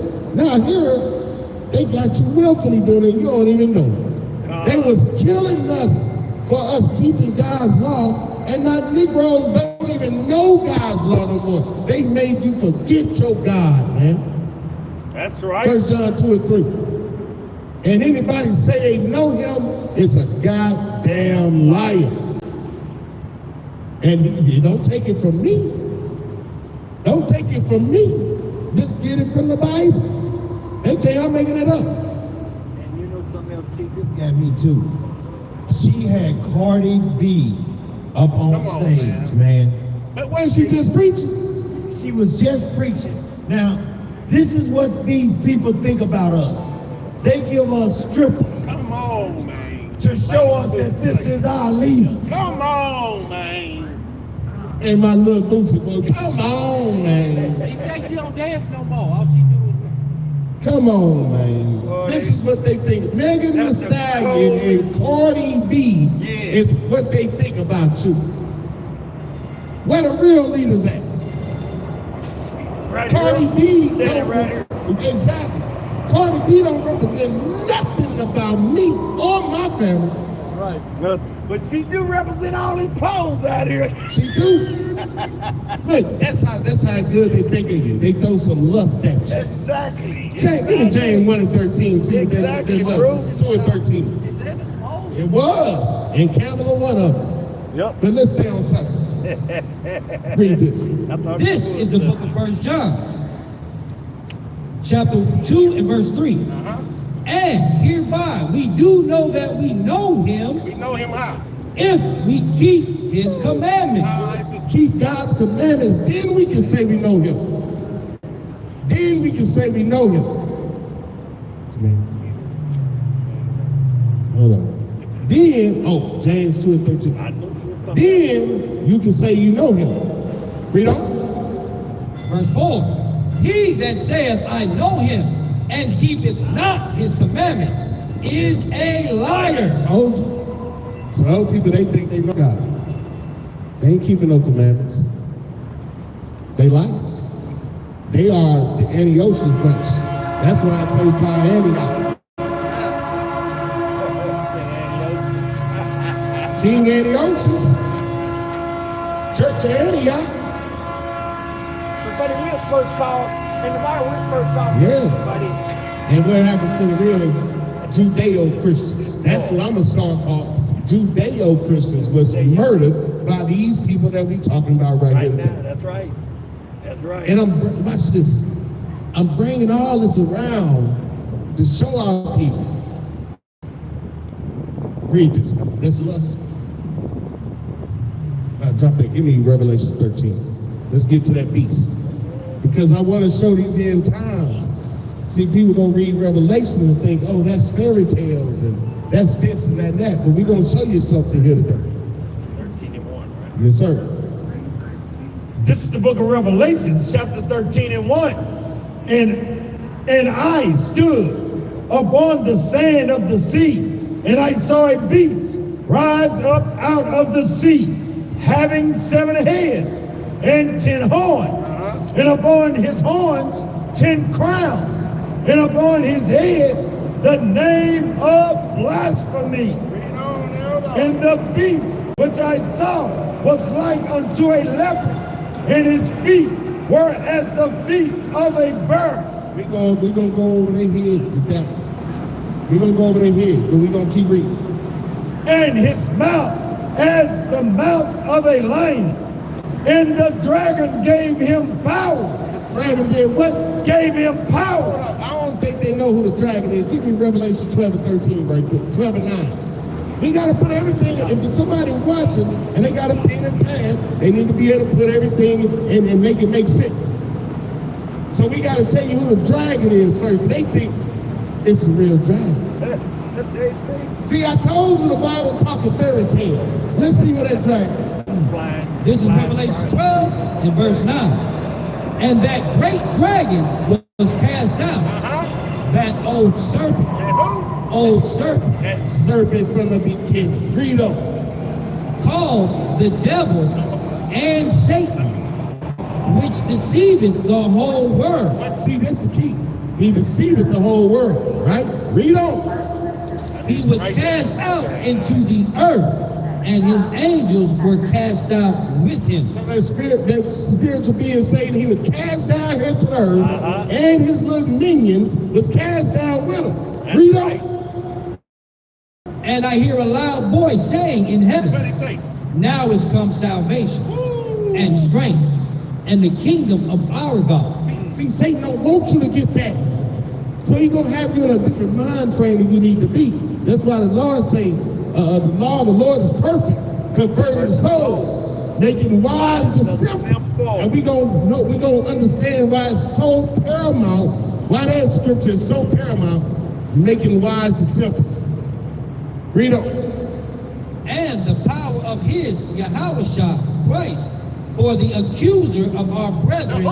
they got you willfully doing it, you don't even know. They was killing us for us keeping God's law, and not Negroes don't even know God's law no more. They made you forget your God, man. That's right. 1 John 2 and 3. And anybody say they know him is a goddamn liar. And you don't take it from me. Don't take it from me. Just get it from the Bible. Okay, I'm making it up. And you know something else, T? This got me too. She had Cardi B up on stage, man. But wasn't she just preaching? She was just preaching. Now, this is what these people think about us. They give us strippers. Come on, man. To show us that this is our leaders. Come on, man. And my little Lucy boy, come on, man. She say she don't dance no more. All she do is Come on, man. Boy, This is what they think. Megan Thee That's the Stallion and Cardi B Yes. is what they think about you. Where the real leaders at? Right Cardi here. B Standing right here. exactly. Cardi B don't represent nothing about me or my family. Nothing. But she do represent all these poles out here. She do. Look, that's how good they think of you. They throw some lust at you. Exactly. Give me James 1 and 13. See what Exactly, that bro. was. 2 and 13. Is that a small? It was. And Campbell one of them. Yep. But let's stay on subject. Read this. This is the book of 1 John, chapter 2 and verse 3. And hereby we do know that we know him We know him how. if we keep his commandments. If we keep God's commandments, then we can say we know him. Then Then we can say we know him. Hold on. Then, oh, James 2 and 13. Then you can say you know him. Read on. Verse 4. He that saith, I know him, and keepeth not his commandments, is a liar. Told you. So old people, they think they know God. They ain't keeping no commandments. They liars. They are the Antiochus bunch. That's why the place called Antioch. King Antiochus. Church of Antioch. But it was first called, and the Bible was first called. Yeah. And what happened to the real Judeo-Christians? That's what I'm going to start calling Judeo-Christians, was murdered by these people that we talking about right here today. That's right. That's right. And watch this. I'm bringing all this around to show our people. Read this. This is us. Drop that. Give me Revelation 13. Let's get to that beast. Because I want to show these end times. See, people gonna read Revelation and think, oh, that's fairy tales and that's this and that. But we're gonna show you something here today. 13 and 1, right? Yes, sir. This is the book of Revelation, chapter 13 and 1. And I stood upon the sand of the sea, and I saw a beast rise up out of the sea, having 7 heads and 10 horns, and upon his horns 10 crowns, and upon his head the name of blasphemy. And the beast which I saw was like unto a leopard, and his feet were as the feet of a bird. We're gonna go over their head with that. We're gonna go over their head, but we're gonna keep reading. And his mouth as the mouth of a lion. And the dragon gave him power. The dragon did what? Gave him power. I don't think they know who the dragon is. Give me Revelation 12 and 13 right quick. 12 and 9. We got to put everything, if it's somebody watching and they got a pen and pad, they need to be able to put everything in and make it make sense. So we got to tell you who the dragon is first. They think it's a real dragon. See, I told you the Bible talk a fairy tale. Let's see what that dragon. This is Revelation 12 and verse 9. And that great dragon was cast out, that old serpent. That serpent from the beginning. Read on. Called the devil and Satan, which deceiveth the whole world. But see, that's the key. He deceiveth the whole world, right? Read on. He was cast out into the earth, and his angels were cast out with him. So that spiritual being Satan, he was cast down here to the earth, and his little minions was cast down with him. Read on. And I hear a loud voice saying in heaven, now is come salvation and strength and the kingdom of our God. See, Satan don't want you to get that. So he's going to have you in a different mind frame than you need to be. That's why the Lord say, the law of the Lord is perfect, converting the soul, making wise the simple. And we're gonna understand why it's so paramount, why that scripture is so paramount, making wise the simple. Read on. And the power of his Yahushua Christ, for the accuser of our brethren,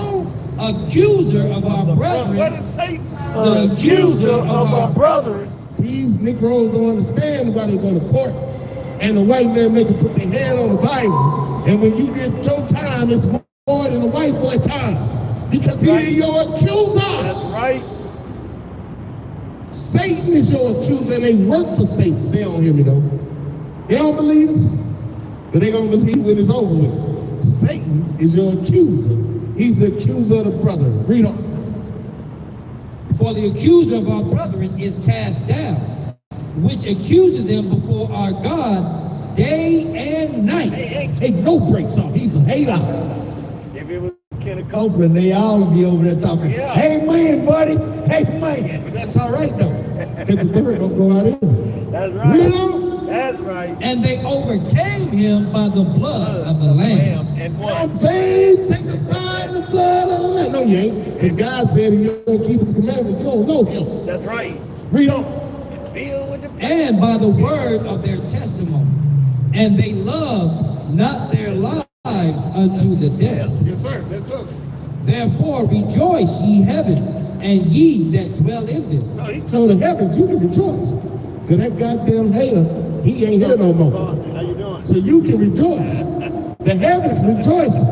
accuser of our brethren, What is Satan? the accuser of our brethren. These Negroes don't understand why they go to court, and the white man make them put their hand on the Bible, and when you get your time, it's more than the white boy time, because he is your accuser. That's right. Satan is your accuser, and they work for Satan. They don't hear me though. They don't believe us, but they gonna believe when it's over with. Satan is your accuser. He's the accuser of the brother. Read on. For the accuser of our brethren is cast down, which accuses them before our God day and night. He ain't take no breaks off. He's a hater. If it was Kenneth Copeland, they all be over there talking, hey man, buddy, hey man. But that's all right though, because the bird don't go out in. That's right. You know? That's right. And they overcame him by the blood of the Lamb. And Don't what? bathe, sanctify the blood of the Lamb. No, you ain't. Because God said if you don't keep his commandments, you don't know him. That's right. Read on. Filled with the And by the word of their testimony. And they loved not their lives unto the death. Yes, sir. That's us. Therefore rejoice, ye heavens, and ye that dwell in them. So he told the heavens, you can rejoice. Because that goddamn hater, he ain't here no more. How you doing? So you can rejoice. The heavens rejoice.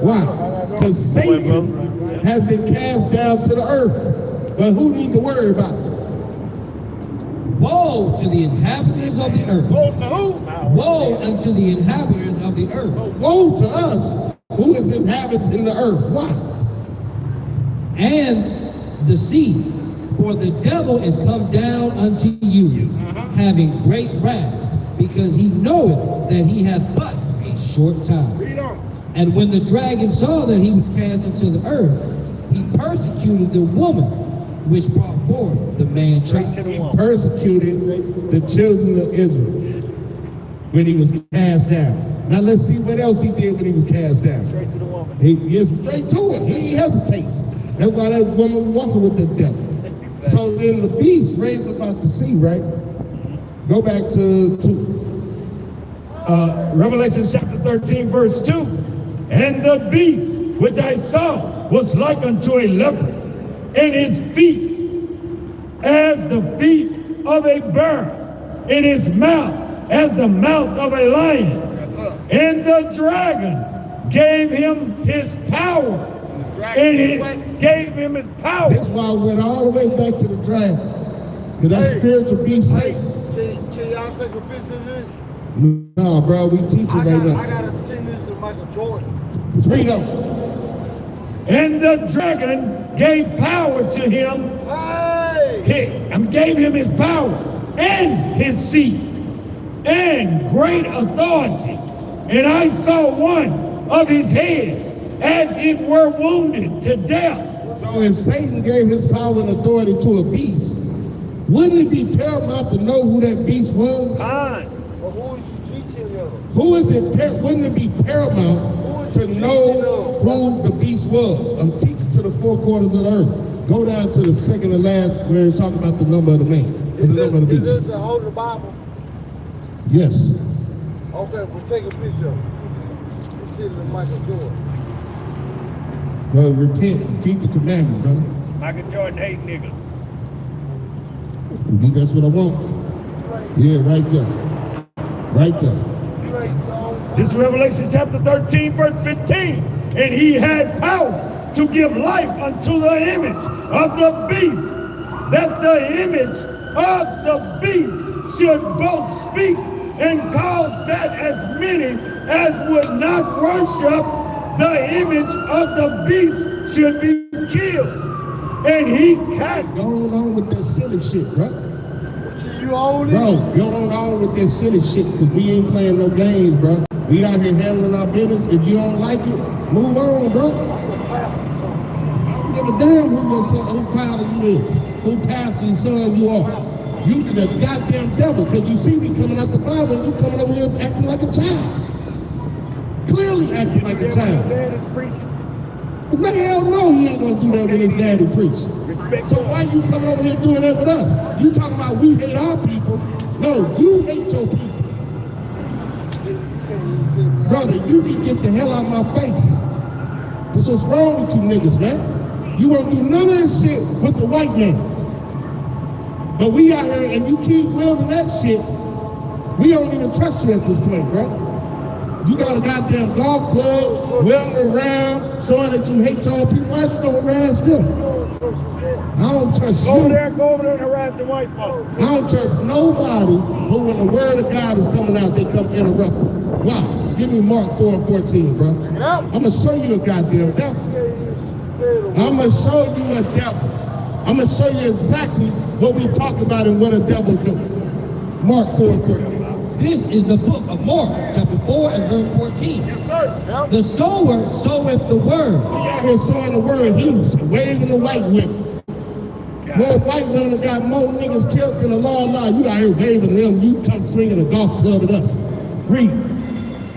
Why? Because Satan has been cast down to the earth. But who needs to worry about it? Woe to the inhabitants of the earth. Woe to who? Woe unto the inhabitants of the earth. Woe to us who is inhabits in the earth. Why? And the sea, for the devil is come down unto you, having great wrath, because he knoweth that he hath but a short time. Read on. And when the dragon saw that he was cast into the earth, he persecuted the woman which brought forth the man child. He persecuted the children of Israel when he was cast down. Now let's see what else he did when he was cast down. Straight to the woman. He is straight to it. He ain't hesitate. That's why that woman was walking with the devil. So then the beast raised up out the sea, right? Go back to Revelation chapter 13, verse 2. And the beast which I saw was like unto a leopard, and his feet as the feet of a bear, and his mouth as the mouth of a lion. And the dragon gave him his power. And it gave him his power. That's why I went all the way back to the dragon. Because that spiritual beast Satan. Can y'all take a picture of this? No, bro, we teaching right now. I gotta send this to Michael Jordan. Let's read on. And the dragon gave power to him. Gave him his power and his seat and great authority. And I saw one of his heads as it were wounded to death. So if Satan gave his power and authority to a beast, wouldn't it be paramount to know who that beast was? But who is you teaching them? Who is it? Wouldn't it be paramount to know who the beast was? I'm teaching to the four corners of the earth. Go down to the second to last where it's talking about the number of the man, the number of the beast. Is this the Holy Bible? Yes. Okay, we'll take a picture of it. Let's see it in Michael Jordan. Well, repent and keep the commandments, brother. Michael Jordan hate niggas. That's what I want. Yeah, right there. Right there. This is Revelation chapter 13, verse 15. And he had power to give life unto the image of the beast, that the image of the beast should both speak and cause that as many as would not worship the image of the beast should be killed. And he cast. Going on with that silly shit, bro. You own it? Bro, going on with that silly shit, because we ain't playing no games, bro. We out here handling our business. If you don't like it, move on, bro. I don't give a damn who father you is, who pastor and son you are. You the goddamn devil, because you see me coming out the Bible and you coming over here acting like a child. Clearly acting like a child. Dad is preaching. The hell no, he ain't gonna do that when his daddy preach. So why you coming over here doing that with us? You talking about we hate our people. No, you hate your people. Brother, you can get the hell out of my face. That's what's wrong with you niggas, man. You won't do none of this shit with the white man. But we out here and you keep wielding that shit, we don't even trust you at this point, bro. You got a goddamn golf club, wielding around, showing that you hate y'all people. Why don't you go harass them? I don't trust you. Go over there and harass the white folks. I don't trust nobody who when the word of God is coming out, they come interrupt it. Why? Give me Mark 4 and 14, bro. I'm going to show you a goddamn devil. I'm going to show you a devil. I'm going to show you exactly what we talk about and what a devil do. Mark 4 and 14. This is the book of Mark, chapter 4 and verse 14. Yes, sir. Yep. The sower soweth the word. He out here sowing the word. He's waving the white whip. More white women that got more niggas killed than the law. You out here waving them. You come swinging a golf club at us. Read.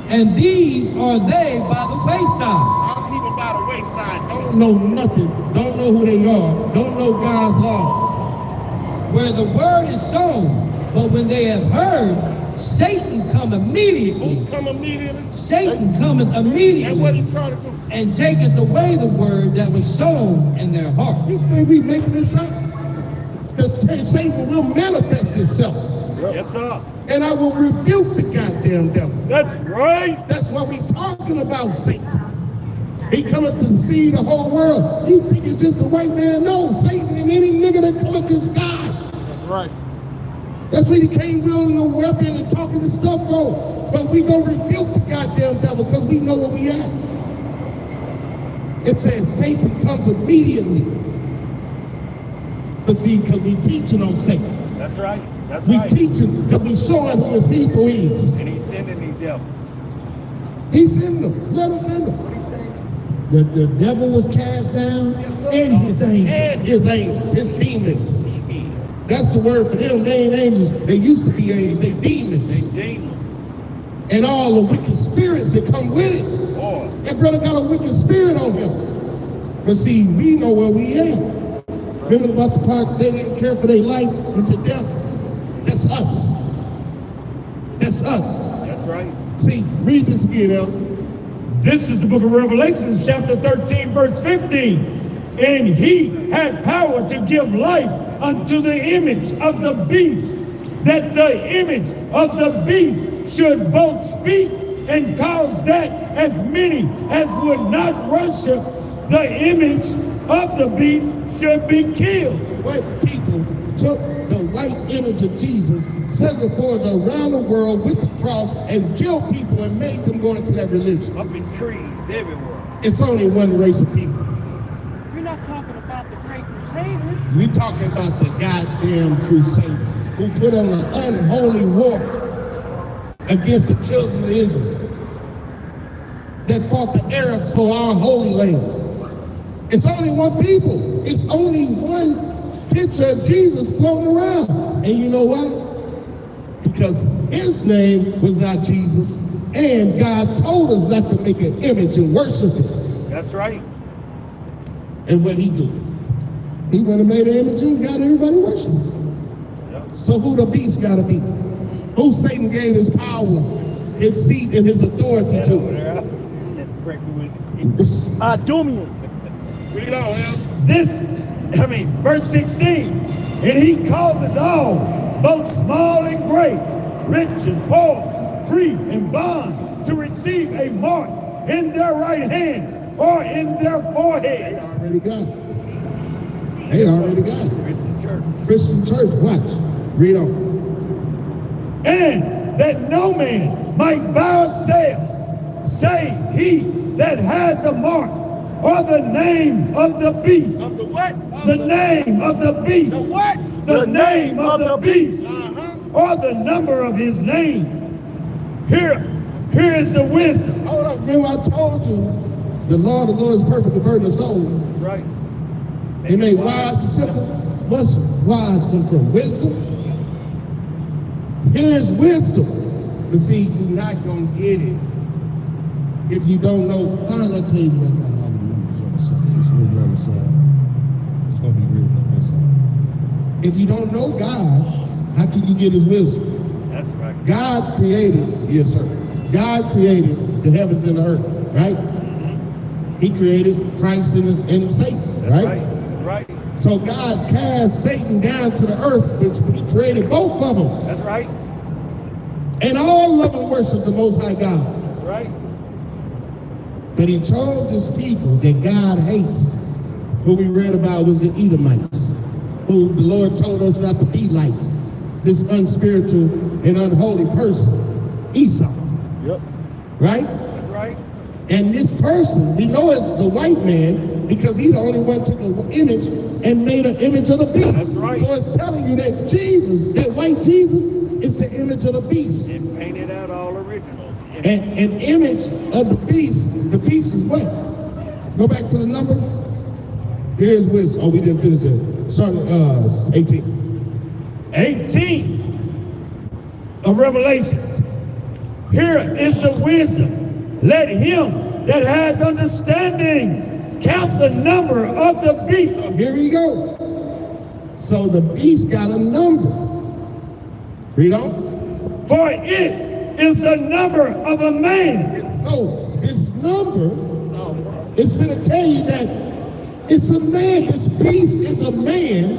And these are they by the wayside. Our people by the wayside don't know nothing, don't know who they are, don't know God's laws. Where the word is sown, but when they have heard, Satan come immediately. Who come immediately? Satan cometh immediately. And what he trying to do? And taketh away the word that was sown in their heart. You think we making this up? Because Satan will manifest itself. Yes, sir. And I will rebuke the goddamn devil. That's right. That's why we talking about Satan. He cometh to see the whole world. You think it's just a white man? No, Satan and any nigga that come against God. That's right. That's why he came wielding a weapon and talking this stuff on. But we gonna rebuke the goddamn devil because we know where we at. It says Satan comes immediately. But see, because we teaching on Satan. That's right. That's We right. teaching because we showing who his people is. And he's sending these devils. He send them. Let him send them. The devil was cast down and his angels. And his angels, his demons. That's the word for them. They ain't angels. They used to be angels. They demons. They demons. And all the wicked spirits that come with it. Boy. That brother got a wicked spirit on him. But see, we know where we at. Remember about the part they didn't care for their life unto death? That's us. That's us. That's right. See, read this again, Elder. This is the book of Revelation, chapter 13, verse 15. And he had power to give life unto the image of the beast, that the image of the beast should both speak and cause that as many as would not worship the image of the beast should be killed. White people took the white image of Jesus, sent the boards around the world with the cross, and killed people and made them go into that religion. Up in trees everywhere. It's only one race of people. You're not talking about the Great Crusaders. We talking about the goddamn Crusaders who put on an unholy war against the children of Israel, that fought the Arabs for our holy land. It's only one people. It's only one picture of Jesus floating around. And you know why? Because his name was not Jesus, and God told us not to make an image and worship it. That's right. And what he do? He went and made an image and got everybody worshiping. Yep. So who the beast gotta be? Who Satan gave his power, his seat, and his authority to? Idumeans. Read on, Verse 16. And he causes all, both small and great, rich and poor, free and bond, to receive a mark in their right hand or in their forehead. They already got it. They already got it. Christian church. Christian church, watch. Read on. And that no man might buy or sell, save he that had the mark or the name of the beast. Of the what? The name of the beast. The what? The name of the beast. Or the number of his name. Here is the wisdom. Hold up, remember I told you, the law of the Lord is perfect, converting the soul. That's right. He made wise and simple. What's wise come from? Wisdom? Here's wisdom. But see, you're not going to get it if you don't know. Find that page where I got all the numbers on the side. It's really on the side. It's going to be really on this side. If you don't know God, how can you get his wisdom? That's right. God created, yes sir, God created the heavens and the earth, right? He created Christ and Satan, right? Right. So God cast Satan down to the earth, which he created both of them. That's right. And all of them worship the Most High God. That's right. But he chose his people that God hates. Who we read about was the Edomites, who the Lord told us not to be like, this unspiritual and unholy person, Esau. Yep. Right? That's right. And this person, we know it's the white man because he the only one took an image and made an image of the beast. That's right. So it's telling you that Jesus, that white Jesus, is the image of the beast. It painted out all original. And an image of the beast is what? Go back to the number. Here's wisdom. Oh, we didn't finish it. Starting 18. 18 of Revelations. Here is the wisdom. Let him that hath understanding count the number of the beast. So here we go. So the beast got a number. Read on. For it is the number of a man. So this number is going to tell you that it's a man. This beast is a man.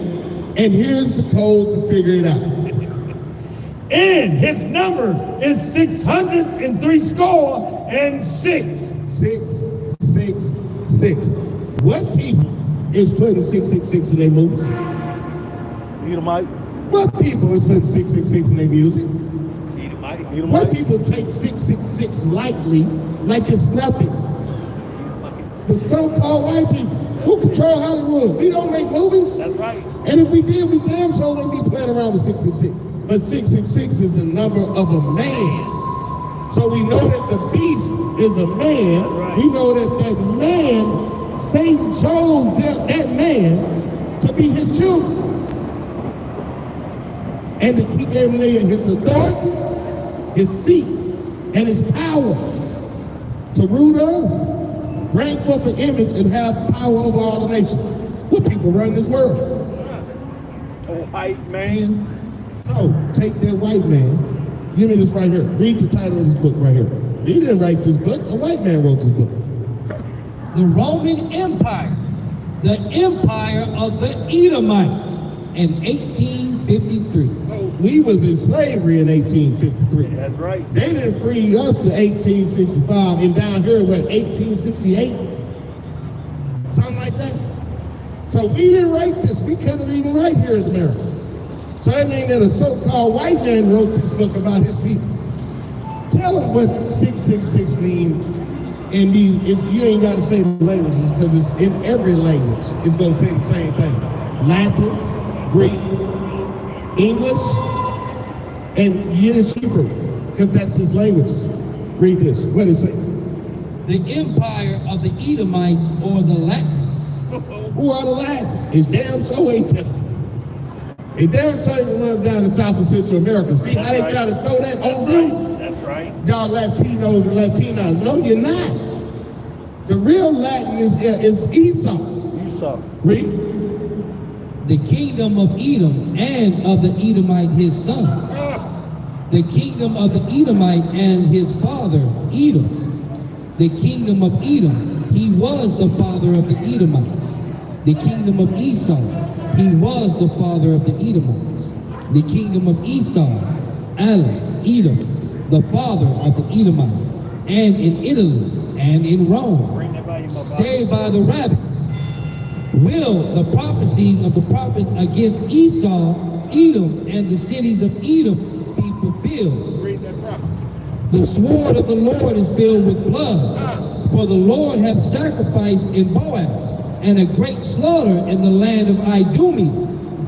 And here's the code to figure it out. And his number is 666. 666. What people is putting 666 in their movies? Edomite. What people is putting 666 in their music? Edomite. What people take 666 lightly, like it's nothing? The so-called white people who control Hollywood. We don't make movies. That's right. And if we did, we damn sure wouldn't be playing around with 666. But 666 is the number of a man. So we know that the beast is a man. Right. We know that that man, Satan chose that man to be his children. And he gave him his authority, his seat, and his power to rule the earth, bring forth an image, and have power over all the nations. What people run this world? A white man. So, take that white man, give me this right here. Read the title of this book right here. He didn't write this book, a white man wrote this book. The Roman Empire, the empire of the Edomites in 1853. So, we was in slavery in 1853. That's right. They didn't free us to 1865, and down here, what, 1868? Something like that. So we didn't write this. We couldn't even write here in America. So that means that a so-called white man wrote this book about his people. Tell them what 666 means. And you ain't got to say the languages because it's in every language. It's going to say the same thing. Latin, Greek, English, and Yiddish Hebrew, because that's his languages. Read this. What does it say? The empire of the Edomites or the Latins. Who are the Latins? It's damn so ain't them. It damn so ain't the ones down in South and Central America. See how they try to throw that on you? That's right. Y'all Latinos and Latinas. No, you're not. The real Latin is Esau. Esau. Read. The kingdom of Edom and of the Edomite his son. The kingdom of the Edomite and his father, Edom. The kingdom of Edom, he was the father of the Edomites. The kingdom of Esau, he was the father of the Edomites. The kingdom of Esau, Alice, Edom, the father of the Edomite. And in Italy and in Rome, saved by the rabbis, will the prophecies of the prophets against Esau, Edom, and the cities of Edom be fulfilled. Read that prophecy. The sword of the Lord is filled with blood, for the Lord hath sacrificed in Boaz, and a great slaughter in the land of Idumea,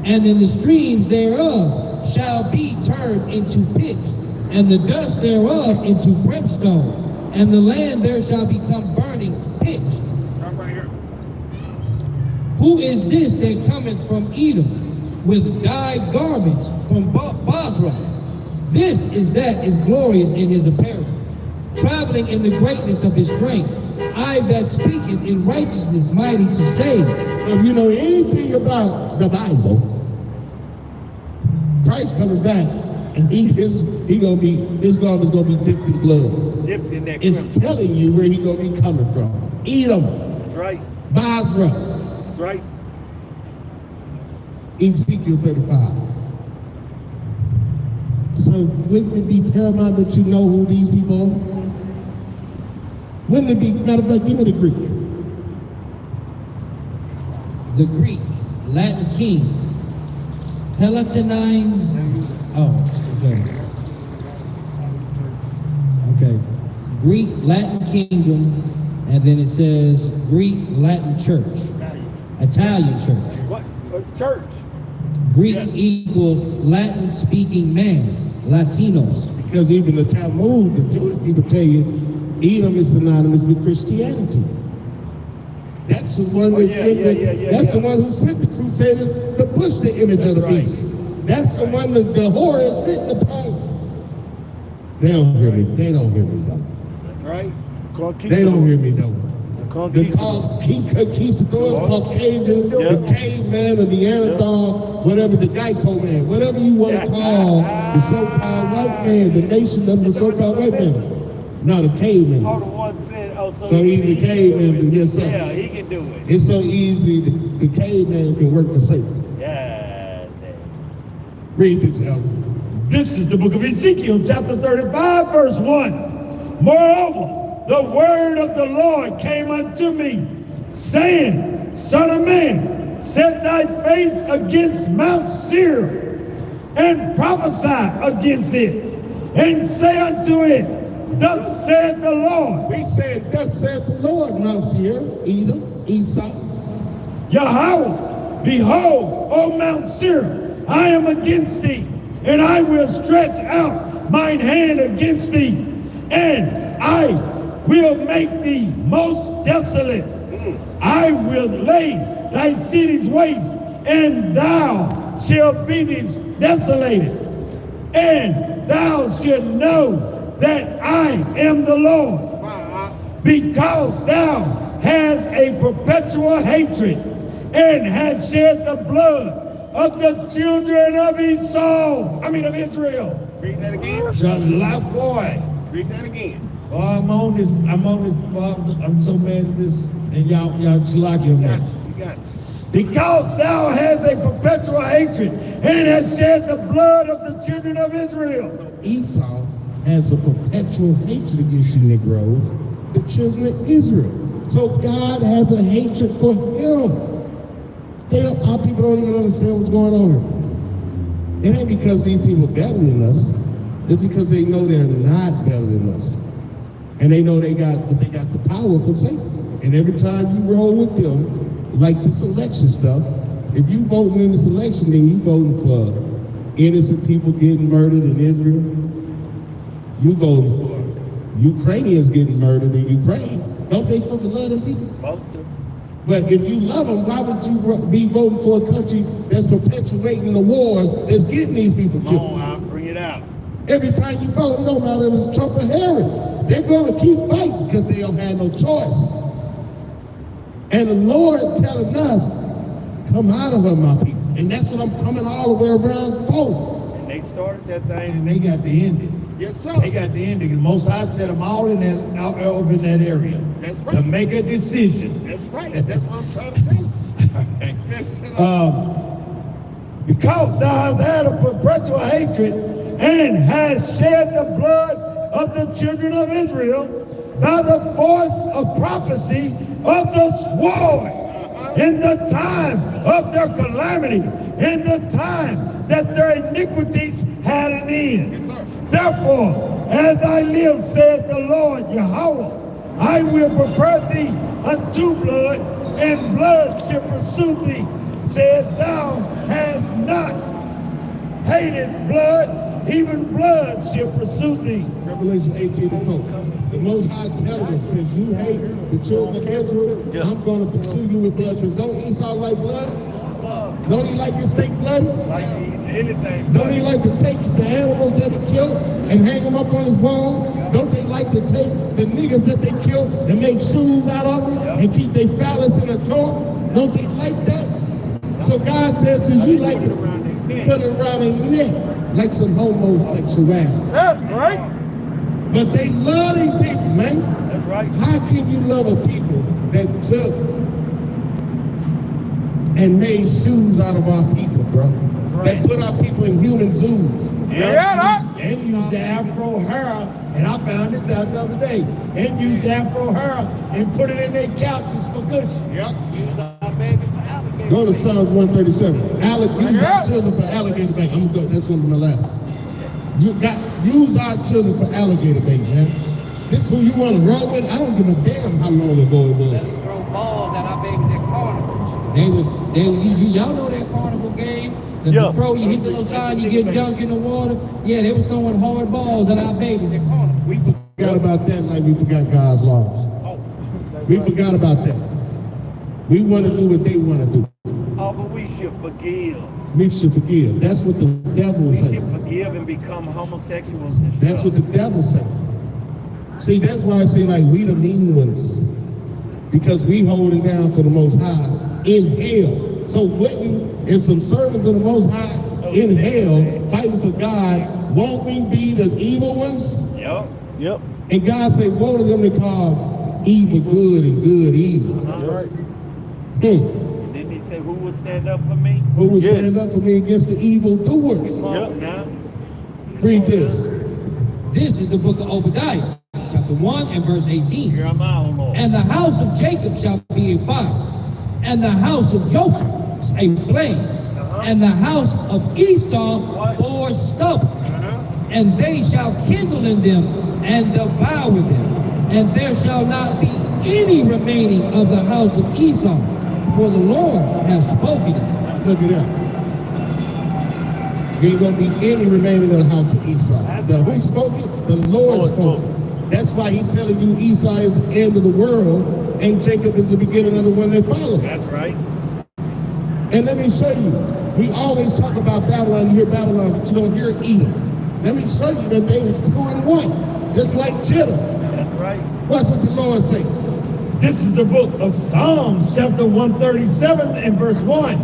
and in the streams thereof shall be turned into pitch, and the dust thereof into brimstone, and the land there shall become burning pitch. Right here. Who is this that cometh from Edom with dyed garments from Basra? This is that is glorious in his apparel, traveling in the greatness of his strength. I that speaketh in righteousness, mighty to save. So if you know anything about the Bible, Christ coming back, and his garment's gonna be dipped in blood. Dipped in that It's crimson. telling you where he's gonna be coming from. Edom, That's right. Basra, That's right. Ezekiel 35. So wouldn't it be paramount that you know who these people are? Wouldn't it be, matter of fact, give me the Greek. The Greek, Latin king, Palatinine. Oh, okay. Okay. Greek, Latin kingdom, and then it says Greek, Latin church. Italian church. What? A church. Greek Yes. equals Latin speaking man, Latinos. Because even the Talmud, the Jewish people tell you, Edom is synonymous with Christianity. That's the one that that's the one who sent the Crusaders to push the image of the beast. That's the one that the whore is sitting upon. They don't hear me. They don't hear me though. That's right. They don't hear me though. The conquistadors, Caucasian, the caveman, the Neanderthal, whatever, the Geico man, whatever you want to call the so-called white man, the nation of the so-called white man. No, the caveman. Oh, the one said, oh, so he's the caveman. Yes, sir. Yeah, he can do it. It's so easy. The caveman can work for Satan. Yeah. Read this, Elder. This is the book of Ezekiel, chapter 35, verse 1. Moreover, the word of the Lord came unto me, saying, Son of man, set thy face against Mount Seir, and prophesy against it, and say unto it, Thus saith the Lord. We said, Thus saith the Lord, Mount Seir, Edom, Esau. Yahweh, behold, O Mount Seir, I am against thee, and I will stretch out mine hand against thee, and I will make thee most desolate. I will lay thy cities waste, and thou shalt be desolated. And thou shalt know that I am the Lord, because thou hast a perpetual hatred, and hast shed the blood of the children of Esau. Of Israel. Read that again. July boy. Read that again. Oh, I'm so mad at this, and y'all slacking on that. You got it. Because thou hast a perpetual hatred, and hast shed the blood of the children of Israel. Esau has a perpetual hatred against you Negroes, the children of Israel. So God has a hatred for him. Our people don't even understand what's going on here. It ain't because these people are better than us. It's because they know they're not better than us. And they know they got the power from Satan. And every time you roll with them, like this election stuff, if you voting in this election, then you voting for innocent people getting murdered in Israel. You voting for Ukrainians getting murdered in Ukraine. Don't they supposed to love them people? Most of. But if you love them, why would you be voting for a country that's perpetuating the wars that's getting these people killed? Come on, I'll bring it out. Every time you vote, it don't matter if it's Trump or Harris. They're going to keep fighting because they don't have no choice. And the Lord telling us, come out of her, my people. And that's what I'm coming all the way around for. And they started that thing. And they got the ending. Yes, sir. They got the ending. The Most High set them all in that, out over in that area. That's right. To make a decision. That's right. That's what I'm trying to tell you. Because thou hast had a perpetual hatred, and has shed the blood of the children of Israel by the force of prophecy of the sword, in the time of their calamity, in the time that their iniquities had an end. Yes, sir. Therefore, as I live, saith the Lord Yahweh, I will prepare thee unto blood, and blood shall pursue thee. Saith thou hast not hated blood, even blood shall pursue thee. Revelation 18:4. The Most High telling them, since you hate the children of Israel, I'm going to pursue you with blood. Because don't Esau like blood? Don't he like his steak bloody? Like anything. Don't he like to take the animals that he killed and hang them up on his wall? Don't they like to take the niggas that they killed and make shoes out of them and keep their phallus in a drawer? Don't they like that? So God says, since you like to put it around their neck, like some homosexuality. That's right. But they love these people, man. That's right. How can you love a people that took and made shoes out of our people, bro? That put our people in human zoos. And used the Afro hair, and I found this out the other day, and used the Afro hair and put it in their couches for cushion. Yep. Go to Psalms 137. Use our children for alligator bait. I'm going. That's one of my last. Use our children for alligator bait, man. This is who you want to roll with? I don't give a damn how long ago it was. Let's throw balls at our babies at carnivals. Y'all know that carnival game? The throw, you hit the little sign, you get dunked in the water. Yeah, they were throwing hard balls at our babies at carnival. We forgot about that like we forgot God's laws. We forgot about that. We want to do what they want to do. Oh, but we should forgive. We should forgive. That's what the devil We says. should forgive and become homosexuals and stuff. That's what the devil says. See, that's why I say like we the mean ones. Because we holding down for the Most High in hell. So wouldn't, if some servants of the Most High in hell fighting for God, won't we be the evil ones? Yep. Yep. And God say, woe to them that call evil good and good evil. Right. And then he said, who will stand up for me? Who will stand up for me against the evil doers? Yep. Now. Read this. This is the book of Obadiah, chapter 1 and verse 18. Here am I, O Lord. And the house of Jacob shall be a fire, and the house of Joseph a flame, and the house of Esau for stubble. And they shall kindle in them and devour them, and there shall not be any remaining of the house of Esau, for the Lord has spoken it. Look it up. There ain't gonna be any remaining of the house of Esau. Who spoke it? The Lord spoke it. That's why he's telling you Esau is the end of the world and Jacob is the beginning of the one that follows. That's right. And let me show you. We always talk about Babylon. You hear Babylon, but you don't hear Edom. Let me show you that they was 2 and 1, just like Judah. That's right. Watch what the Lord say. This is the book of Psalms, chapter 137 and verse 1.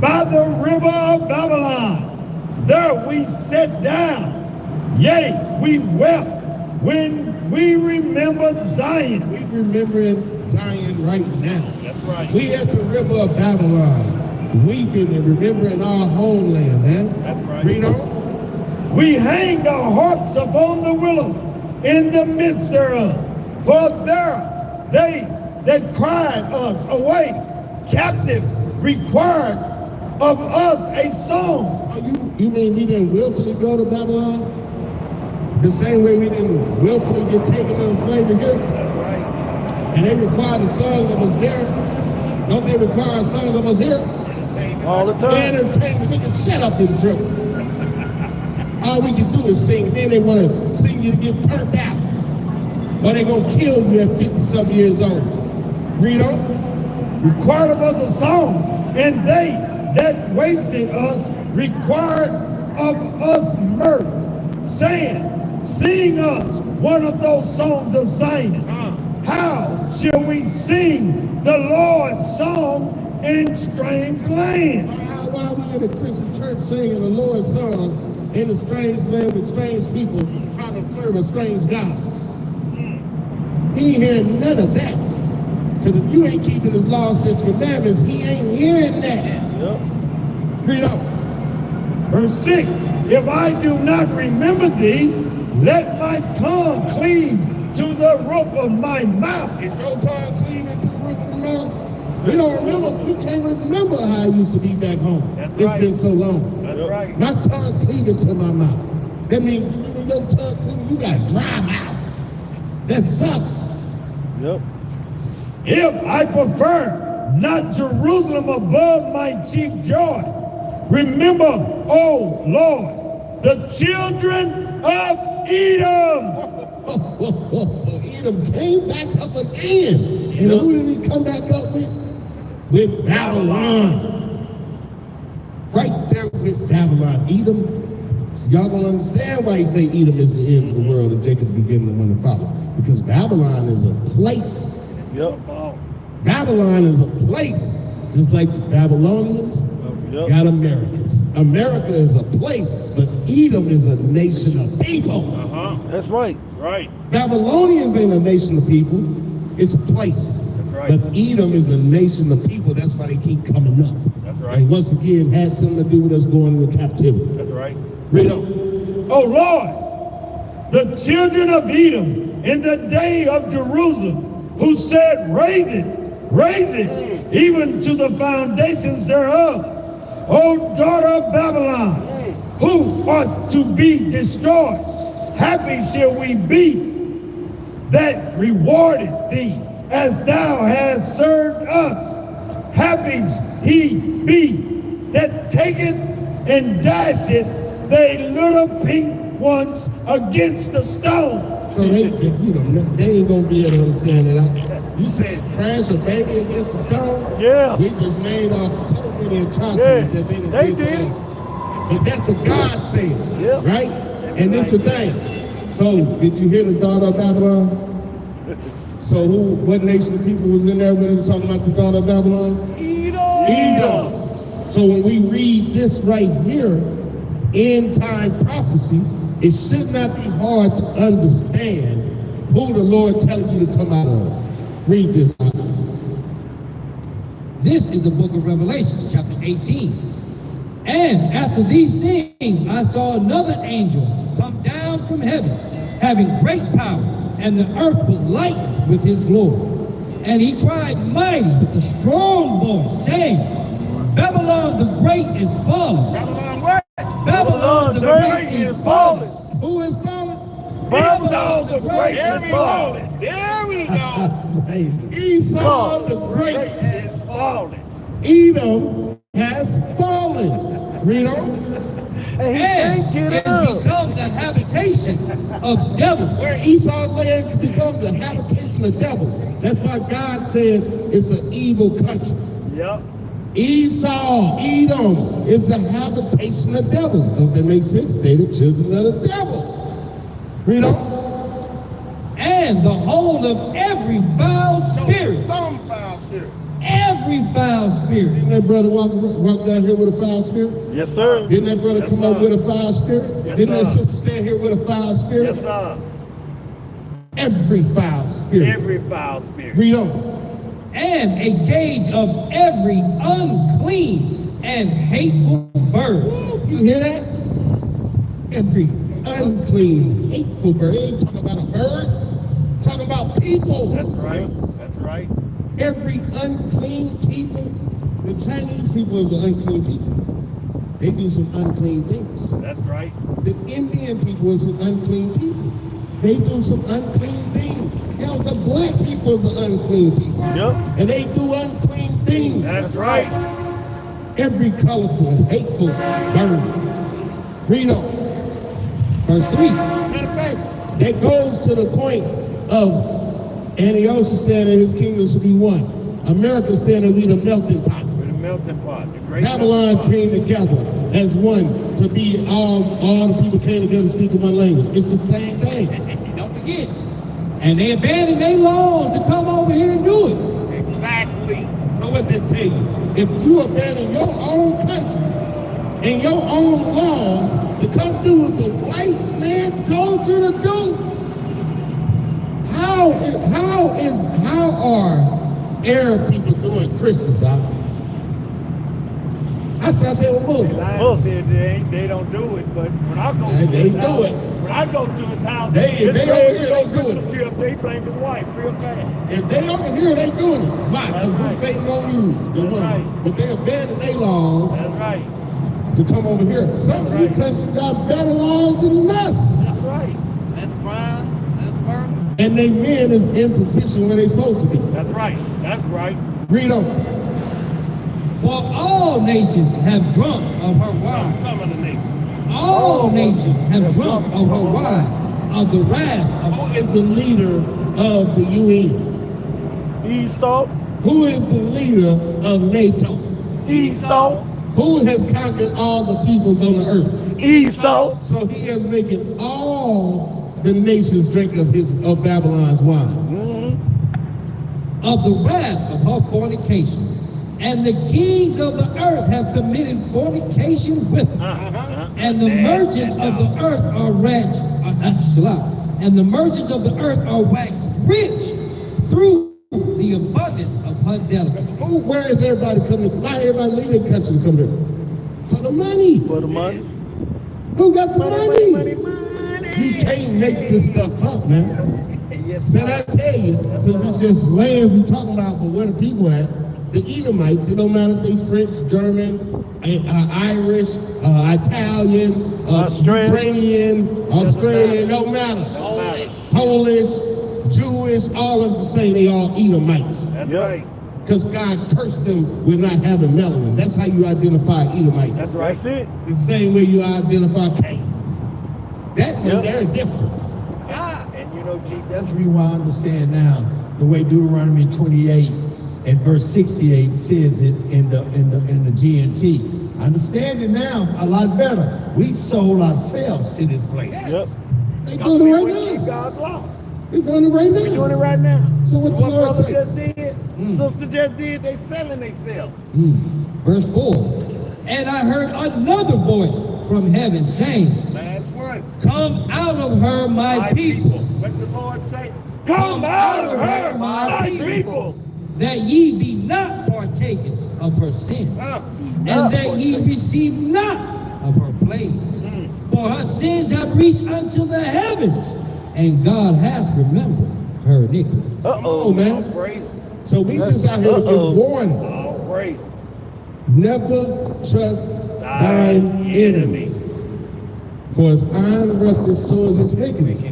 By the river of Babylon, there we sat down. Yea, we wept when we remembered Zion. We remembering Zion right now. That's right. We at the river of Babylon, weeping and remembering our homeland, man. That's right. Read on. We hanged our harps upon the willow in the midst thereof. For there they that cried us away captive required of us a song. Oh, you mean we didn't willfully go to Babylon? The same way we didn't willfully get taken into slavery here? That's right. And they required a song of us there. Don't they require a song of us here? All the time. Entertainment. They can shut up and joke. All we can do is sing. Then they want to sing you to get turned out. Or they're going to kill you at 50-something years old. Read on. Required of us a song, and they that wasted us required of us mirth, saying, sing us one of those songs of Zion. How shall we sing the Lord's song in strange land? Why we in a Christian church singing the Lord's song in a strange land with strange people trying to serve a strange God? He ain't hearing none of that. Because if you ain't keeping his laws, statutes, commandments, he ain't hearing that. Yep. Read on. Verse 6, if I do not remember thee, let my tongue cleave to the roof of my mouth. Is your tongue cleaving to the roof of the mouth? We don't remember. We can't remember how it used to be back home. It's been so long. That's right. My tongue cleaving to my mouth. That means when your tongue cleaving, you got dry mouth. That sucks. Yep. If I prefer not Jerusalem above my chief joy, remember, O Lord, the children of Edom. Edom came back up again. And who did he come back up with? With Babylon. Right there with Babylon. Edom. So y'all don't understand why he say Edom is the end of the world and Jacob the beginning of the one to follow. Because Babylon is a place. Yep. Babylon is a place. Just like the Babylonians got Americans. America is a place, but Edom is a nation of people. That's right. That's right. Babylonians ain't a nation of people. It's a place. That's right. But Edom is a nation of people. That's why they keep coming up. That's right. And once again, had something to do with us going into captivity. That's right. Read on. O Lord, the children of Edom in the day of Jerusalem, who said, raise it, even to the foundations thereof. O daughter of Babylon, who ought to be destroyed, happy shall we be that rewarded thee as thou hast served us. Happy he be that taketh and dasheth they little pink ones against the stones. So they ain't gonna be able to understand it. You said crash a baby against a stone? Yeah. We just named off so many atrocities that they did. But that's what God said, Yeah. right? And this the thing. So, did you hear the daughter of Babylon? So, what nation of people was in there when it was talking about the daughter of Babylon? Edom. So, when we read this right here, end time prophecy, it should not be hard to understand who the Lord telling you to come out of. Read this. This is the book of Revelations, chapter 18. And after these things, I saw another angel come down from heaven, having great power, and the earth was lightened with his glory. And he cried mighty with a strong voice, saying, Babylon the Great is fallen. Babylon what? Babylon the Great is fallen. Who is fallen? Babylon the Great is fallen. There we go. Esau the Great Is fallen. Edom has fallen. Read on. And it becomes a habitation of devils. Where Esau's land becomes the habitation of devils. That's why God said it's an evil country. Yep. Esau, Edom, is the habitation of devils. Don't that make sense? They the children of the devil. Read on. And the whole of every foul spirit. Some foul spirit. Every foul spirit. Didn't that brother walk down here with a foul spirit? Yes, sir. Didn't that brother come up with a foul spirit? Yes, Didn't that sir. sister stand here with a foul spirit? Yes, sir. Every foul spirit. Every foul spirit. Read on. And a cage of every unclean and hateful bird. You hear that? Every unclean, hateful bird. It ain't talking about a bird. It's talking about people. That's right. That's right. Every unclean people. The Chinese people is an unclean people. They do some unclean things. That's right. The Indian people is some unclean people. They do some unclean things. Hell, the black people is an unclean people. Yep. And they do unclean things. That's right. Every colorful, hateful bird. Read on. Verse 3. Matter of fact, that goes to the point of Antiochus saying that his kingdom should be one. America saying that we the melting pot. We're the melting pot. The great Babylon melting pot. came together as one to be all the people came together to speak one language. It's the same thing. Don't forget. And they abandoned their laws to come over here and do it. Exactly. So what they tell you, if you abandon your own country and your own laws to come do what the white man told you to do, how are Arab people doing Christmas, huh? I thought they were Muslims. I said they don't do it, but when I go to They his do house, it. when I go to his house, They over here, they doing it. Until they blame the wife real fast. If they over here, they doing it. Why? Because we say no use. That's right. But they abandon their laws That's right. to come over here. Some of these countries got better laws than us. That's right. That's crime. That's murder. And they men is in position where they supposed to be. That's right. That's right. Read on. For all nations have drunk of her wine. Some of the nations. All nations have drunk of her wine, of the wrath of Who is the leader of the UN? Esau. Who is the leader of NATO? Esau. Who has conquered all the peoples on the earth? Esau. So he is making all the nations drink of Babylon's wine. of the wrath of her fornication. And the kings of the earth have committed fornication with her. And the merchants of the earth are and the merchants of the earth are waxed rich through the abundance of her delicacy. Where is everybody coming? Why everybody leave their country to come here? For the money. For the money. Who got the money? You can't make this stuff up, man. So I tell you, since it's just lands we talking about, but where the people at? The Edomites, it don't matter if they French, German, Irish, Italian, Ukrainian, Australian, don't matter. Polish, Jewish, all of the same, they all Edomites. That's right. Because God cursed them with not having melanin. That's how you identify Edomite. That's right. That's it. The same way you identify Cain. That one, they're different. And You know, Chief, that's the reason why I understand now the way Deuteronomy 28 and verse 68 says it in the GNT. I understand it now a lot better. We sold ourselves to this place. Yes. They doing it right now. God's law. They doing it right now. We're doing it right now. So what the Lord brother say? just did, sister just did, they selling themselves. Verse 4. And I heard another voice from heaven saying, Last one. come out of her, my people, What the Lord say? Come out of her, my people. that ye be not partakers of her sin, and that ye receive not of her plagues. For her sins have reached unto the heavens, and God hath remembered her iniquities. Oh man. Praise. So we just out here to give warning. All praise. Never trust thine enemy. For as iron rusted so is his wickedness.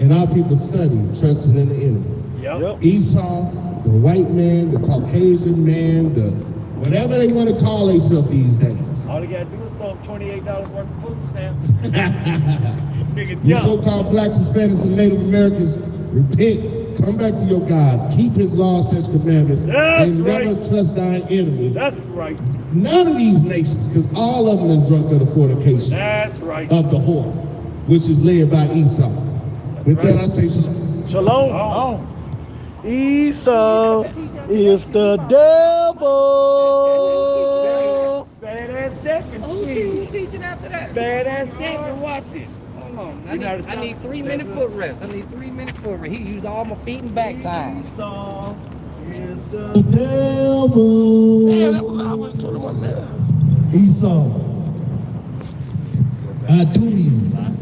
And our people study trusting in the enemy. Yep. Esau, the white man, the Caucasian man, the whatever they want to call themselves these days. All they gotta do is throw $28 worth of food stamps. Nigga You jump. so-called blacks, Hispanics, and Native Americans, repent, come back to your God, keep his laws, statutes, commandments, That's and right. never trust thine enemy. That's right. None of these nations, because all of them are drunk of the fornication That's right. of the whore, which is led by Esau. With that, I say shalom. Shalom. Oh. Esau is the devil. Badass stepping. Who's teaching after that? Badass stepping. Watch it. Hold on. I need 3 minute foot rest. I need 3 minute foot rest. He used all my feet and back time. Esau is The the devil. I was 21 minutes. Esau. Adumium.